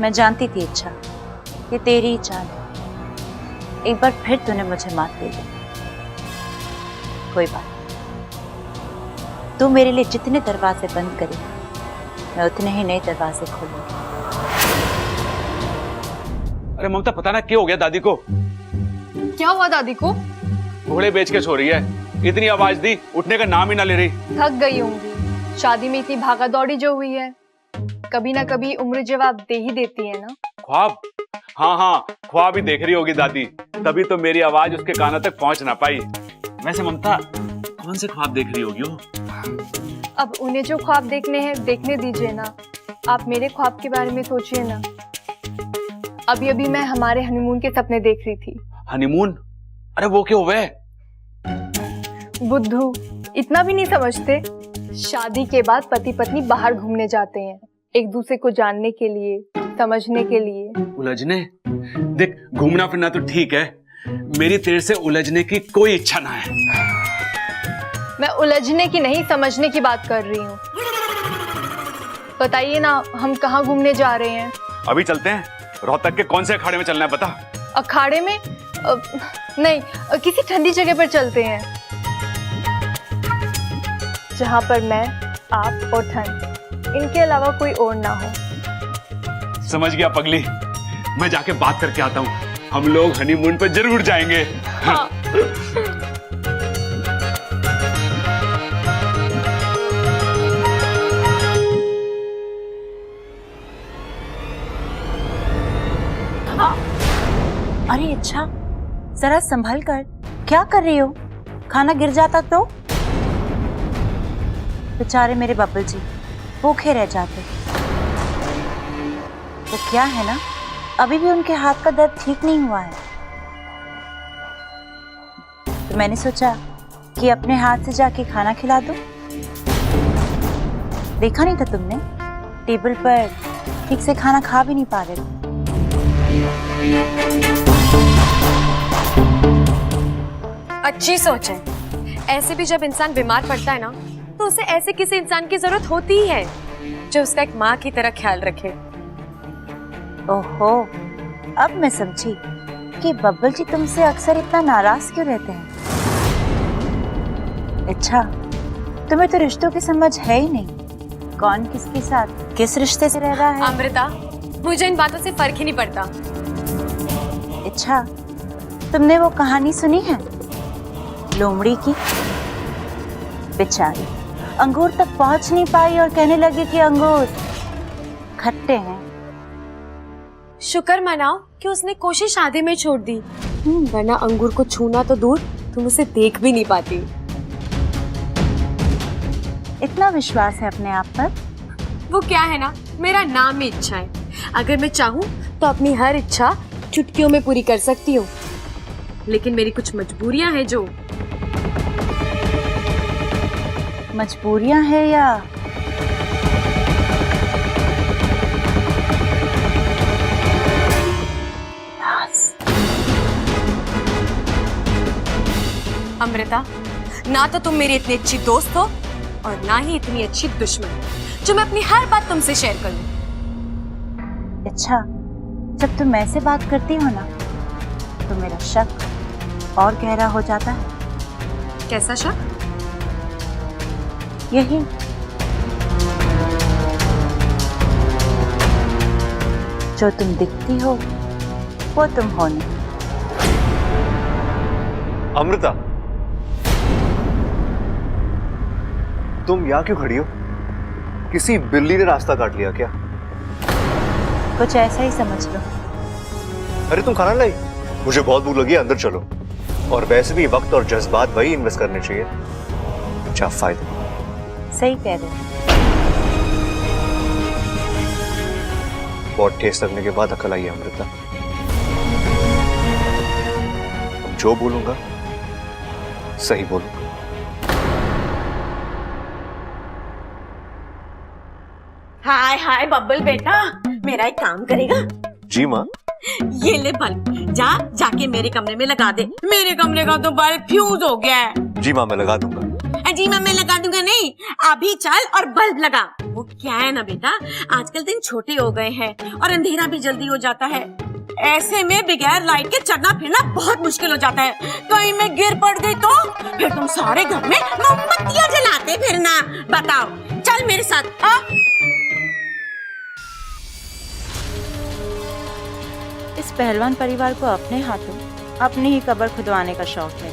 मैं जानती थी इच्छा, ये तेरी ही चाल है। एक बार फिर तूने मुझे मात दे दी। कोई बात नहीं। तू मेरे लिए जितने दरवाजे बंद करे, मैं उतने ही नए दरवाजे खोलूंगी। अरे ममता, पता ना क्या हो गया दादी को। क्या हुआ दादी को? घोड़े बेच के सो रही है। इतनी आवाज दी, उठने का नाम ही ना ले रही। थक गई होंगी। शादी में इतनी भागा दौड़ी जो हुई है, कभी ना कभी उम्र जवाब दे ही देती है ना। ख्वाब? हाँ हाँ, ख्वाब ही देख रही होगी दादी, तभी तो मेरी आवाज उसके कानों तक पहुंच ना पाई। वैसे ममता, कौन से ख्वाब देख रही होगी वो? अब उन्हें जो ख्वाब देखने हैं देखने दीजिए ना। आप मेरे ख्वाब के बारे में सोचिए ना। अभी अभी मैं हमारे हनीमून के सपने देख रही थी। हनीमून? अरे वो क्या हुआ है? बुद्धू, इतना भी नहीं समझते? शादी के बाद पति पत्नी बाहर घूमने जाते हैं, एक दूसरे को जानने के लिए, समझने के लिए। उलझने? देख, घूमना फिरना तो ठीक है, मेरी तेरे से उलझने की कोई इच्छा ना है। मैं उलझने की नहीं, समझने की बात कर रही हूँ। बताइए ना, हम कहाँ घूमने जा रहे हैं? अभी चलते हैं। रोहतक के कौन से अखाड़े में चलना है बता। अखाड़े में? नहीं, किसी ठंडी जगह पर चलते हैं, जहाँ पर मैं, आप और ठंड, इनके अलावा कोई और ना हो। समझ गया पगली, मैं जाके बात करके आता हूँ। हम लोग हनीमून पे जरूर जाएंगे। हाँ। अरे अच्छा, जरा संभल कर। क्या कर रही हो? खाना गिर जाता तो? बेचारे मेरे बब्बल जी भूखे रह जाते। तो क्या है ना, अभी भी उनके हाथ का दर्द ठीक नहीं हुआ है। तो मैंने सोचा कि अपने हाथ से जाके खाना खिला दूं। देखा नहीं था तुमने? टेबल पर ठीक से खाना खा भी नहीं पा रहे थे। अच्छी सोच है। ऐसे भी जब इंसान बीमार पड़ता है ना, तो उसे ऐसे किसी इंसान की जरूरत होती ही है जो उसका एक माँ की तरह ख्याल रखे। ओहो, अब मैं समझी कि बब्बल जी तुमसे अक्सर इतना नाराज क्यों रहते हैं। अच्छा, तुम्हें तो रिश्तों की समझ है ही नहीं। कौन किसके साथ किस रिश्ते से रह रहा है। अमृता, मुझे इन बातों से फर्क ही नहीं पड़ता। अच्छा, तुमने वो कहानी सुनी है लोमड़ी की? बेचारी अंगूर तक पहुंच नहीं पाई और कहने लगी कि अंगूर खट्टे हैं। शुक्र मनाओ कि उसने कोशिश आधे में छोड़ दी, वरना अंगूर को छूना तो दूर, तुम उसे देख भी नहीं पाती। इतना विश्वास है अपने आप पर? वो क्या है ना, मेरा नाम ही इच्छा है। अगर मैं चाहूँ तो अपनी हर इच्छा चुटकियों में पूरी कर सकती हूँ, लेकिन मेरी कुछ मजबूरियां हैं। जो मजबूरियां हैं या अमृता, ना तो तुम मेरी इतनी अच्छी दोस्त हो और ना ही इतनी अच्छी दुश्मन जो मैं अपनी हर बात तुमसे शेयर करूं। अच्छा, जब तुम ऐसे बात करती हो ना, तो मेरा शक और गहरा हो जाता है। कैसा शक? यही, जो तुम दिखती हो वो तुम हो नहीं। अमृता, तुम यहाँ क्यों खड़ी हो? किसी बिल्ली ने रास्ता काट लिया क्या? कुछ ऐसा ही समझ लो। अरे तुम खाना लाई? मुझे बहुत भूख लगी है, अंदर चलो। और वैसे भी वक्त और जज्बात वही इन्वेस्ट करने चाहिए जहाँ फायदे। सही कह रहे हो। बहुत टेस्ट लगने के बाद अकल आई है अमृता। जो बोलूंगा सही बोलूंगा। हाय हाय बब्बल बेटा, मेरा एक काम करेगा? जी माँ। ये ले बल्ब, जाके मेरे कमरे में लगा दे। मेरे कमरे का तो बल्ब फ्यूज हो गया है। जी माँ, मैं लगा दूंगा। जी माँ, मैं लगा दूंगा नहीं, अभी चल और बल्ब लगा। वो क्या है ना बेटा, आजकल दिन छोटे हो गए हैं और अंधेरा भी जल्दी हो जाता है। ऐसे में बगैर लाइट के चलना फिरना बहुत मुश्किल हो जाता है। कहीं मैं गिर पड़ गई तो फिर तुम सारे घर में मोमबत्तियां जलाते फिरना। बताओ, चल मेरे साथ। इस पहलवान परिवार को अपने हाथों अपनी ही कब्र खुदवाने का शौक है।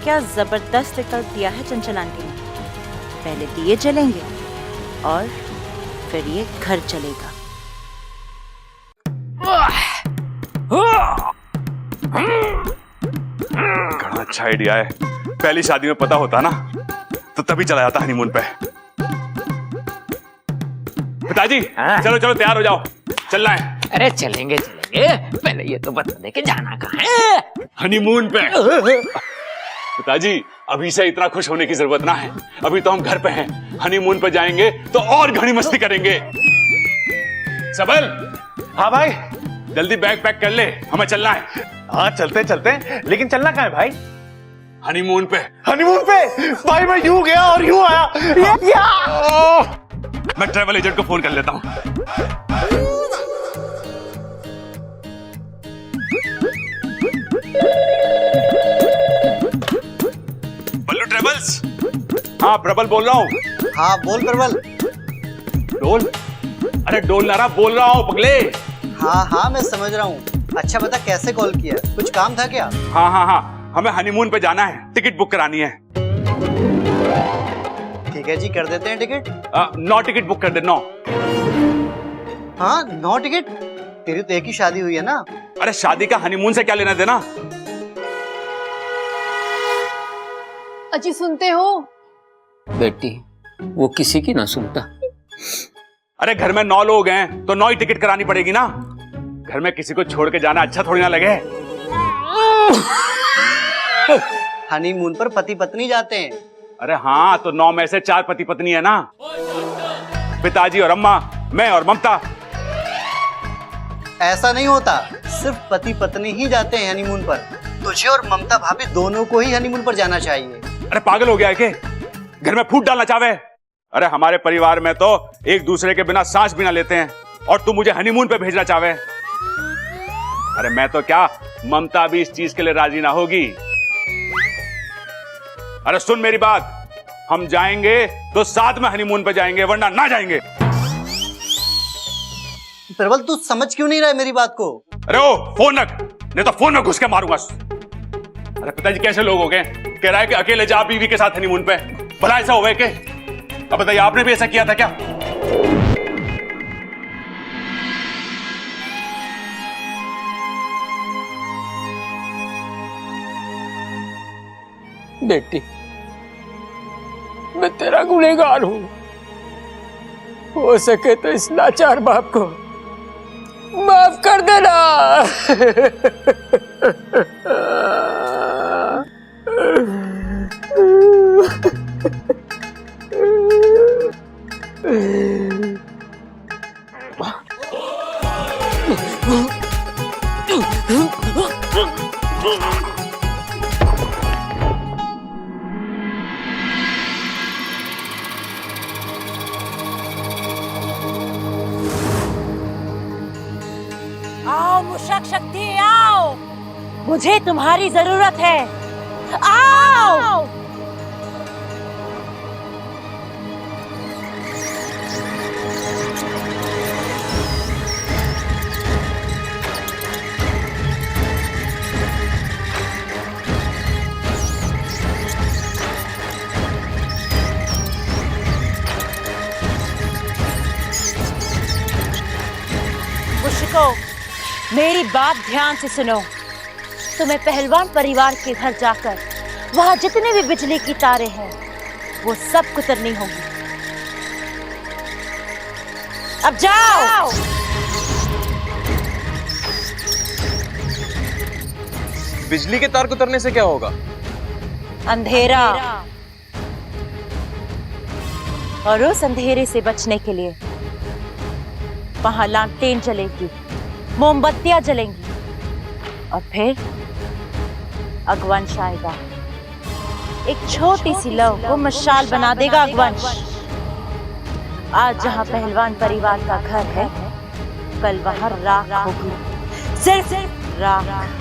क्या जबरदस्त विकल्प दिया है चंचल आंटी ने। पहले दिए जलेंगे और फिर ये घर चलेगा। बड़ा अच्छा आइडिया है। पहली शादी में पता होता ना तो तभी चला जाता हनीमून पे। पिताजी चलो चलो तैयार हो जाओ, चलना है। अरे चलेंगे चलेंगे, पहले ये तो बता दे कि जाना कहाँ है? हनीमून पे। पिताजी अभी से इतना खुश होने की जरूरत ना है, अभी तो हम घर पे हैं। हनीमून पे जाएंगे तो और घनी मस्ती करेंगे। सबल। हाँ भाई। जल्दी बैग पैक कर ले, हमें चलना है। हाँ चलते चलते, लेकिन चलना कहाँ है भाई? हनीमून पे। हनीमून पे? भाई मैं यूं गया और यूं आया। मैं ट्रैवल एजेंट को फोन कर लेता हूँ। बल्लू ट्रेवल्स। हाँ प्रबल बोल रहा हूँ। हाँ बोल प्रबल। डोल? अरे डोल ना रहा, बोल रहा हूँ पगले। हाँ हाँ मैं समझ रहा हूँ। अच्छा बता कैसे कॉल किया, कुछ काम था क्या? हाँ हाँ हाँ, हमें हनीमून पे जाना है, टिकट बुक करानी है। ठीक है जी, कर देते हैं टिकट। 9 टिकट बुक कर दे, 9। हाँ 9 टिकट? तेरी तो एक ही शादी हुई है ना। अरे शादी का हनीमून से क्या लेना देना? अजी सुनते हो? बेटी वो किसी की ना सुनता। अरे घर में 9 लोग हैं तो 9 ही टिकट करानी पड़ेगी ना। घर में किसी को छोड़ के जाना अच्छा थोड़ी ना लगे। हनीमून पर पति पत्नी जाते हैं। अरे हाँ, तो 9 में से 4 पति पत्नी है ना, पिताजी और अम्मा, मैं और ममता। ऐसा नहीं होता, सिर्फ पति पत्नी ही जाते हैं हनीमून पर। तुझे और ममता भाभी दोनों को ही हनीमून पर जाना चाहिए। अरे पागल हो गया है के? घर में फूट डालना चाहे? अरे हमारे परिवार में तो एक दूसरे के बिना सांस भी ना लेते हैं और तू मुझे हनीमून पे भेजना चाहे? अरे मैं तो क्या, ममता भी इस चीज के लिए राजी ना होगी। अरे सुन मेरी बात, हम जाएंगे तो साथ में हनीमून पे जाएंगे, वरना ना जाएंगे। प्रबल तू समझ क्यों नहीं रहा है मेरी बात को? अरे ओ फोन रख, नहीं तो फोन में घुस के मारूंगा। अरे पिताजी कैसे लोग हो गए, कह रहा है कि अकेले जा बीवी के साथ हनीमून पे, भला ऐसा हो गए के? अब बताइए, आपने भी ऐसा किया था क्या? बेटी मैं तेरा गुनहगार हूं, हो सके तो इस लाचार बाप को माफ कर देना। आओ मुशक शक्ति आओ, मुझे तुम्हारी जरूरत है। आओ। मुशको मेरी बात ध्यान से सुनो। तुम्हें पहलवान परिवार के घर जाकर वहां जितने भी बिजली की तारें हैं वो सब कुतरनी होंगी। अब जाओ। बिजली के तार कुतरने से क्या होगा? अंधेरा। और उस अंधेरे से बचने के लिए वहां लालटेन जलेगी, मोमबत्तियां जलेंगी, और फिर अगवंश आएगा। एक छोटी सी लौ को मशाल बना देगा अगवंश। आज जहां पहलवान परिवार का घर है, कल वहां राख होगी, सिर्फ राख।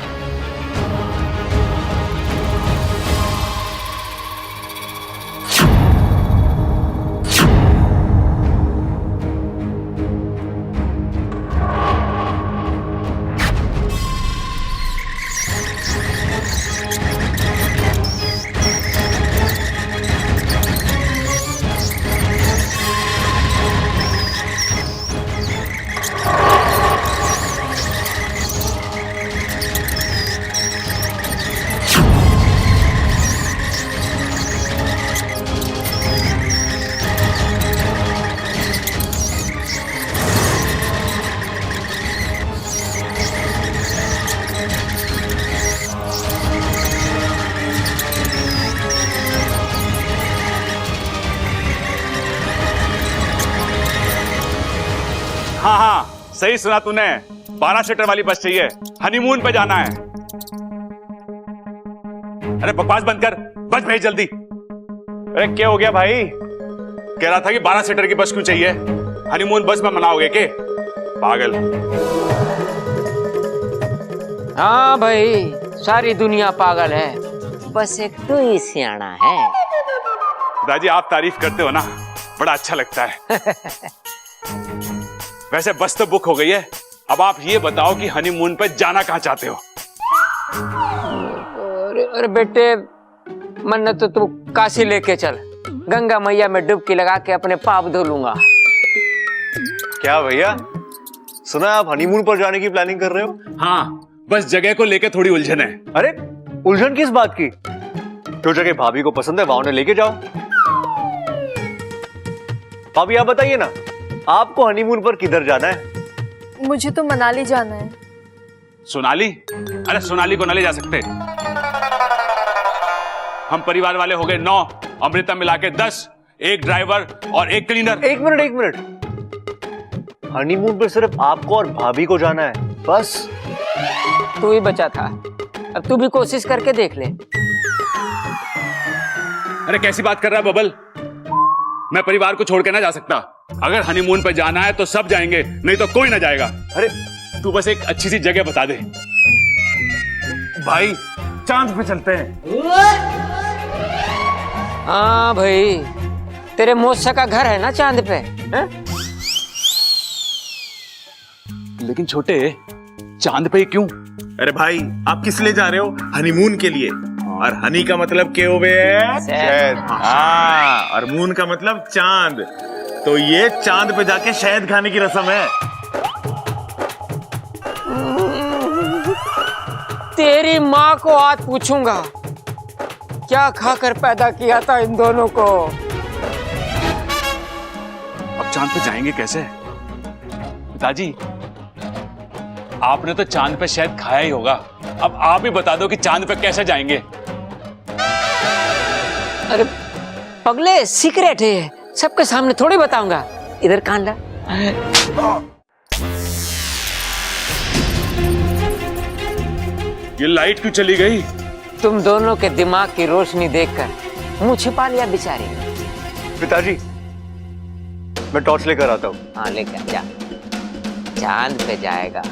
हाँ हाँ, सही सुना तूने। 12 सीटर वाली बस चाहिए, हनीमून पे जाना है। अरे बकवास बंद कर, बस भेज जल्दी। अरे क्या हो गया भाई? कह रहा था कि 12 सीटर की बस क्यों चाहिए? हनीमून बस में मनाओगे के? पागल। हाँ भाई, सारी दुनिया पागल है, बस एक तो ही सियाना है। दादी आप तारीफ करते हो ना, बड़ा अच्छा लगता है। वैसे बस तो बुक हो गई है, अब आप ये बताओ कि हनीमून पे जाना कहाँ चाहते हो? अरे बेटे, मन तो तू काशी लेके चल, गंगा मैया में डुबकी लगा के अपने पाप धो लूंगा। क्या भैया, सुना आप हनीमून पर जाने की प्लानिंग कर रहे हो? हाँ, बस जगह को लेके थोड़ी उलझन है। अरे उलझन किस बात की? जो जगह भाभी को पसंद है वहां उन्हें लेके जाओ। भाभी आप बताइए ना, आपको हनीमून पर किधर जाना है? मुझे तो मनाली जाना है। सोनाली? अरे सोनाली को न ले जा सकते। हम परिवार वाले हो गए 9, अमृता मिला के 10, एक ड्राइवर और एक क्लीनर। एक मिनट, हनीमून पर सिर्फ आपको और भाभी को जाना है, बस? तू ही बचा था, अब तू भी कोशिश करके देख ले। अरे कैसी बात कर रहा है बबल? मैं परिवार को छोड़ के ना जा सकता। अगर हनीमून पे जाना है तो सब जाएंगे, नहीं तो कोई ना जाएगा। अरे तू बस एक अच्छी सी जगह बता दे। भाई चांद पे चलते हैं। हाँ भाई, तेरे मौसा का घर है ना चांद पे, है? लेकिन छोटे, चांद पे क्यों? अरे भाई, आप किस लिए जा रहे हो? हनीमून के लिए। और हनी का मतलब क्या हुए? शहद। हाँ, और मून का मतलब चांद। तो ये चांद पे जाके शहद खाने की रस्म है। तेरी माँ को आज पूछूंगा, क्या खाकर पैदा किया था इन दोनों को। अब चांद पे जाएंगे कैसे? पिताजी, आपने तो चांद पे शायद खाया ही होगा, अब आप ही बता दो कि चांद पे कैसे जाएंगे। अरे पगले, सीक्रेट है, सबके सामने थोड़ी बताऊंगा। इधर कान ला। ये लाइट क्यों चली गई? तुम दोनों के दिमाग की रोशनी देखकर मुंह छिपा लिया बेचारी। पिताजी, मैं टॉर्च लेकर आता हूँ। हाँ लेकर जा, चांद पे जाएगा।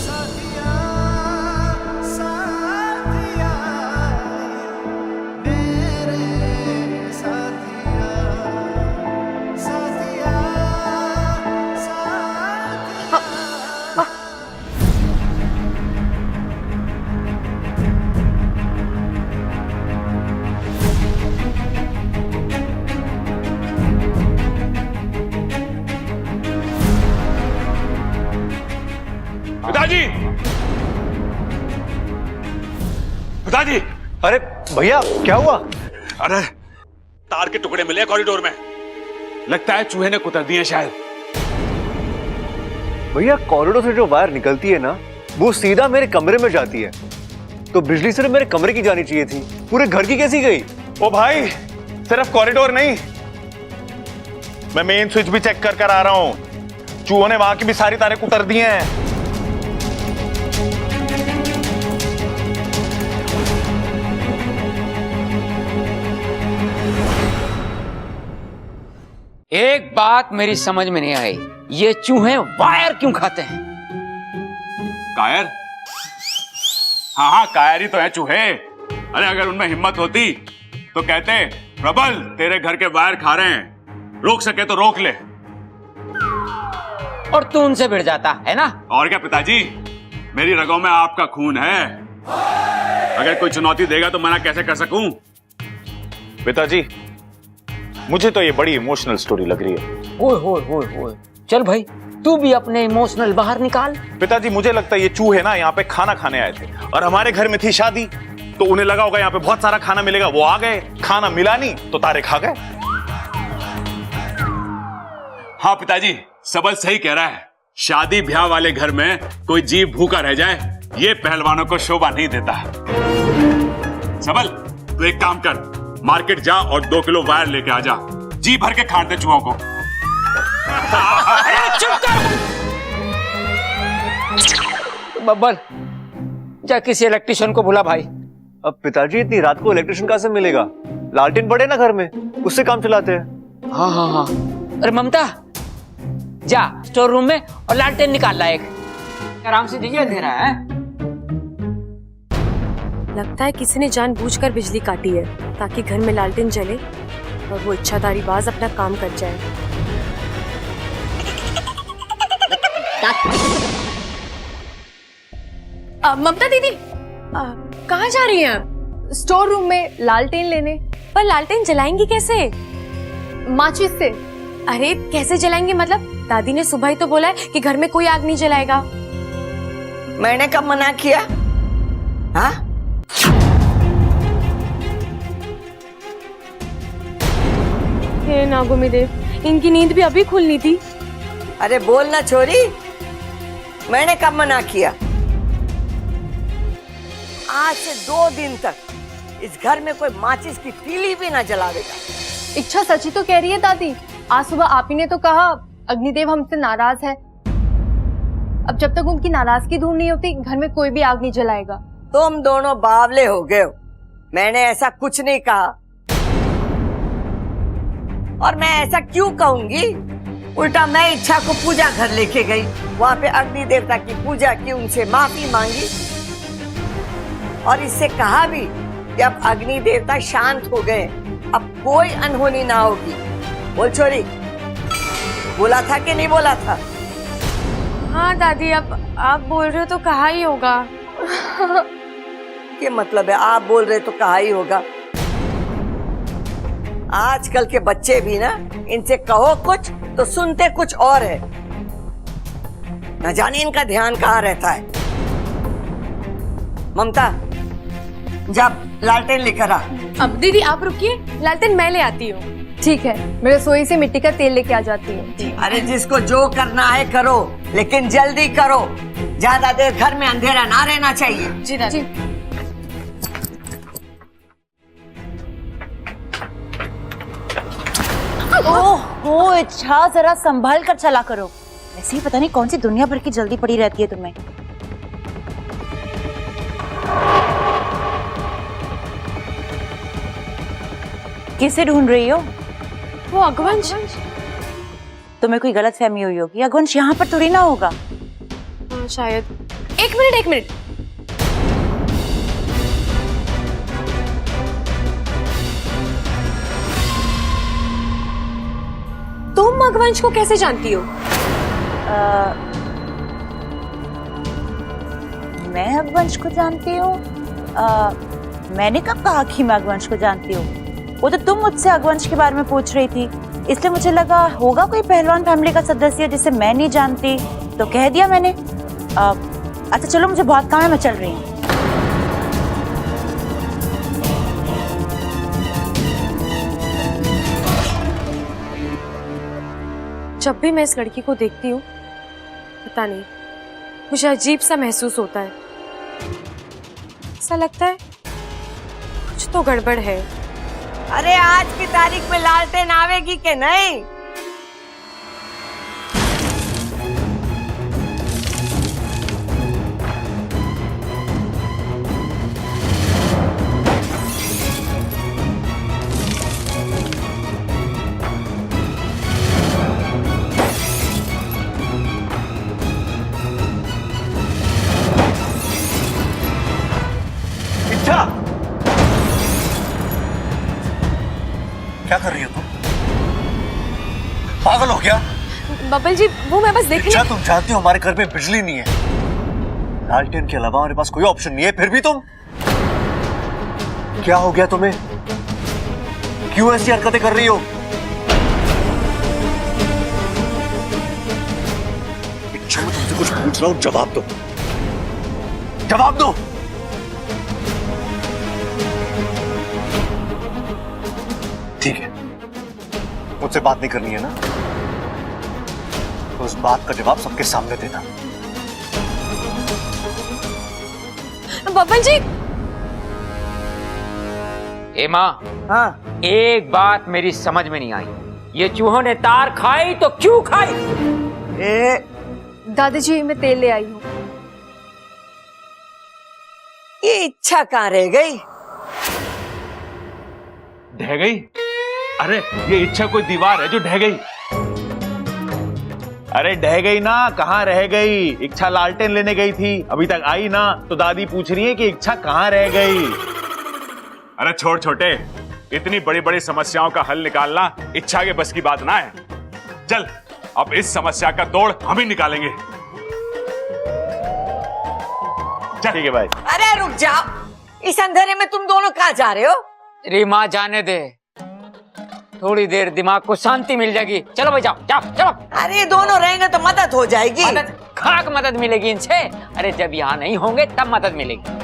साथिया पिताजी। अरे भैया क्या हुआ? अरे तार के टुकड़े मिले कॉरिडोर में, लगता है चूहे ने कुतर दिए शायद। भैया कॉरिडोर से जो वायर निकलती है ना, वो सीधा मेरे कमरे में जाती है, तो बिजली सिर्फ मेरे कमरे की जानी चाहिए थी, पूरे घर की कैसी गई? ओ भाई, सिर्फ कॉरिडोर नहीं, मैं मेन स्विच भी चेक कर आ रहा हूं। चूहों ने वहां की भी सारी तारें कुतर दी हैं। एक बात मेरी समझ में नहीं आई, ये चूहे वायर क्यों खाते हैं? कायर? हाँ हाँ, कायर ही तो है चूहे। अरे अगर उनमें हिम्मत होती तो कहते प्रबल तेरे घर के वायर खा रहे हैं, रोक सके तो रोक ले। और तू उनसे भिड़ जाता है ना? और क्या पिताजी, मेरी रगों में आपका खून है, अगर कोई चुनौती देगा तो मना कैसे कर सकूं? पिताजी, मुझे तो ये बड़ी इमोशनल स्टोरी लग रही है। ओए चल भाई, तू भी अपने इमोशनल बाहर निकाल। पिताजी, मुझे लगता है ये चूहे ना यहाँ पे खाना खाने आए थे, और हमारे घर में थी शादी, तो उन्हें लगा होगा यहाँ पे बहुत सारा खाना मिलेगा, वो आ गए, खाना मिला नहीं तो तारे खा गए। हाँ पिताजी, सबल सही कह रहा है, शादी ब्याह वाले घर में कोई जीव भूखा रह जाए, ये पहलवानों को शोभा नहीं देता। सबल, तू एक काम कर, मार्केट जा और 2 किलो वायर लेके आ जा, जी भर के खाट दे चूहों को। अरे चुप कर बब्बर, जा किसी इलेक्ट्रिशियन को बुला भाई। अब पिताजी इतनी रात को इलेक्ट्रिशियन कहां से मिलेगा? लालटेन पड़े ना घर में, उससे काम चलाते हैं। हाँ। अरे ममता, जा स्टोर रूम में और लालटेन निकाल ला एक, आराम से दीजिए, अंधेरा है। लगता है किसी ने जानबूझकर बिजली काटी है ताकि घर में लालटेन जले और वो इच्छाधारी बाज अपना काम कर जाए। ममता दीदी, कहाँ जा रही हैं आप? स्टोर रूम में लालटेन लेने। पर लालटेन जलाएंगी कैसे? माचिस से। अरे कैसे जलाएंगे? मतलब दादी ने सुबह ही तो बोला है कि घर में कोई आग नहीं जलाएगा। मैंने कब मना किया? हाँ? हे नागोमी देव, इनकी नींद भी अभी खुलनी थी। अरे बोल ना छोरी, मैंने कब मना किया? आज से 2 दिन तक इस घर में कोई माचिस की तीली भी ना जलावेगा। इच्छा सच्ची तो कह रही है दादी, आज सुबह आप ही ने तो कहा अग्निदेव हमसे नाराज है। अब जब तक उनकी नाराजगी दूर नहीं होती, घर में कोई भी आग नहीं जलाएगा। तुम दोनों बावले हो गए हो, मैंने ऐसा कुछ नहीं कहा। और मैं ऐसा क्यों कहूंगी? उल्टा मैं इच्छा को पूजा घर लेके गई, वहां पे अग्नि देवता की पूजा की, उनसे माफी मांगी और इससे कहा भी कि अब अग्नि देवता शांत हो गए, अब कोई अनहोनी ना होगी। बोल छोरी, बोला था कि नहीं बोला था? हाँ दादी, अब आप बोल रहे हो तो कहा ही होगा। क्या मतलब है आप बोल रहे तो कहा ही होगा? आजकल के बच्चे भी ना, इनसे कहो कुछ तो सुनते कुछ और है, न जाने इनका ध्यान कहाँ रहता है। ममता, जब लालटेन लेकर आ। अब दीदी आप रुकिए, लालटेन मैं ले आती हूँ। ठीक है, मैं रसोई से मिट्टी का तेल लेके आ जाती हूँ। अरे जिसको जो करना है करो, लेकिन जल्दी करो, ज्यादा देर घर में अंधेरा ना रहना चाहिए। जी दादी। ओह इच्छा, जरा संभाल कर चला करो, ऐसे ही पता नहीं कौन सी दुनिया भर की जल्दी पड़ी रहती है तुम्हें। किसे ढूंढ रही हो? वो अगवंश। तुम्हें कोई गलत फहमी हुई होगी, अगवंश यहाँ पर थोड़ी ना होगा। शायद। एक मिनट। तुम अगवंश को कैसे जानती हो? मैं अगवंश को जानती हूँ? मैंने कब कहा कि मैं अगवंश को जानती हूँ? वो तो तुम मुझसे अगवंश के बारे में पूछ रही थी, इसलिए मुझे लगा होगा कोई पहलवान फैमिली का सदस्य जिसे मैं नहीं जानती, तो कह दिया मैंने। अच्छा चलो, मुझे बहुत काम है, मैं चल रही हूँ। जब भी मैं इस लड़की को देखती हूँ पता नहीं मुझे अजीब सा महसूस होता है। ऐसा लगता है कुछ तो गड़बड़ है। अरे आज की तारीख में लालटेन आवेगी कि नहीं? क्या कर रही हो तुम? पागल हो क्या? बब्बल जी वो मैं बस देख रही क्या तुम जानती हो हमारे घर में बिजली नहीं है, लालटेन के अलावा हमारे पास कोई ऑप्शन नहीं है, फिर भी तुम क्या हो गया तुम्हें? क्यों ऐसी हरकतें कर रही हो? इच्छा मैं तुमसे कुछ पूछ रहा हूं, जवाब दो, जवाब दो। ठीक है, मुझसे बात नहीं करनी है ना, तो उस बात का जवाब सबके सामने देना। बब्बल जी। ए माँ, हाँ एक बात मेरी समझ में नहीं आई, ये चूहों ने तार खाई तो क्यों खाई? दादाजी मैं तेल ले आई हूँ। ये इच्छा कहाँ रह गई? ढह गई? अरे ये इच्छा कोई दीवार है जो ढह गई? अरे ढह गई ना, कहाँ रह गई? इच्छा लालटेन लेने गई थी, अभी तक आई ना, तो दादी पूछ रही है कि इच्छा कहाँ रह गई। अरे छोड़ छोटे, इतनी बड़ी बड़ी समस्याओं का हल निकालना इच्छा के बस की बात ना है। चल अब इस समस्या का तोड़ हम ही निकालेंगे। ठीक है भाई। अरे रुक जाओ, इस अंधेरे में तुम दोनों कहाँ जा रहे हो? रीमा जाने दे, थोड़ी देर दिमाग को शांति मिल जाएगी। चलो भाई जाओ जाओ चलो। अरे दोनों रहेंगे तो मदद हो जाएगी। मदद? खाक मदद मिलेगी इनसे? अरे जब यहाँ नहीं होंगे तब मदद मिलेगी।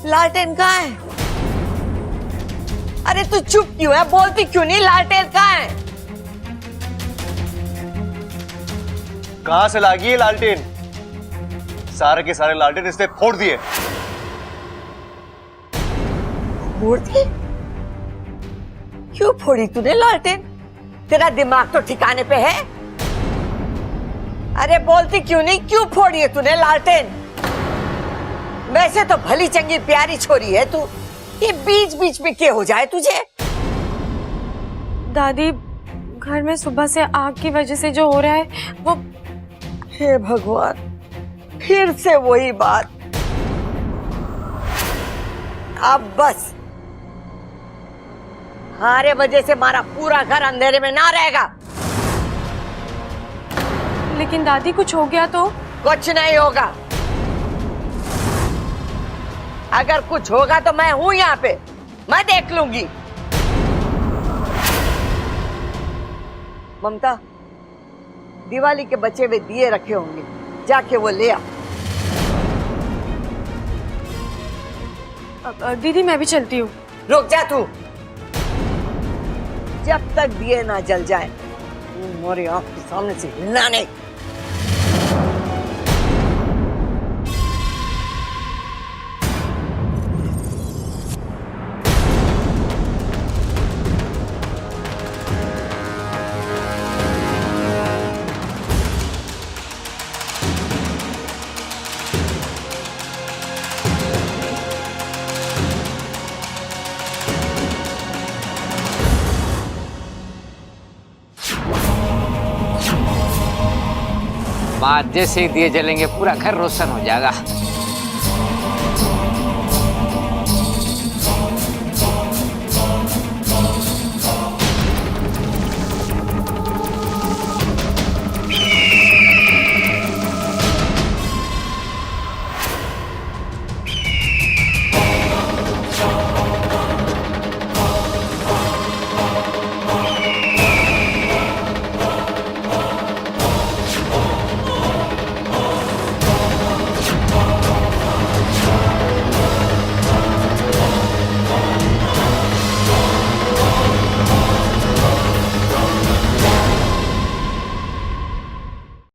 लालटेन कहाँ है? अरे तू चुप क्यों है, बोलती क्यों नहीं? लालटेन कहाँ है? कहां से लागी है लालटेन? सारे के सारे लालटेन इसने फोड़ दिए। फोड़ दिए? क्यों फोड़ी तूने लालटेन? तेरा दिमाग तो ठिकाने पे है? अरे बोलती क्यों नहीं, क्यों फोड़ी है तूने लालटेन? वैसे तो भली चंगी प्यारी छोरी है तू, ये बीच बीच में क्या हो जाए तुझे? दादी घर में सुबह से आग की वजह से जो हो रहा है वो। हे भगवान, फिर से वही बात। अब बस हमारे वजह से हमारा पूरा घर अंधेरे में ना रहेगा। लेकिन दादी कुछ हो गया तो? कुछ नहीं होगा। अगर कुछ होगा तो मैं हूं यहाँ पे, मैं देख लूंगी। ममता, दिवाली के बचे हुए दिए रखे होंगे, जाके वो ले आ। दीदी मैं भी चलती हूँ। रुक जा तू, जब तक दिए ना जल जाए मेरी आंख के सामने से हिलना नहीं। बाद जैसे ही दिए जलेंगे पूरा घर रोशन हो जाएगा।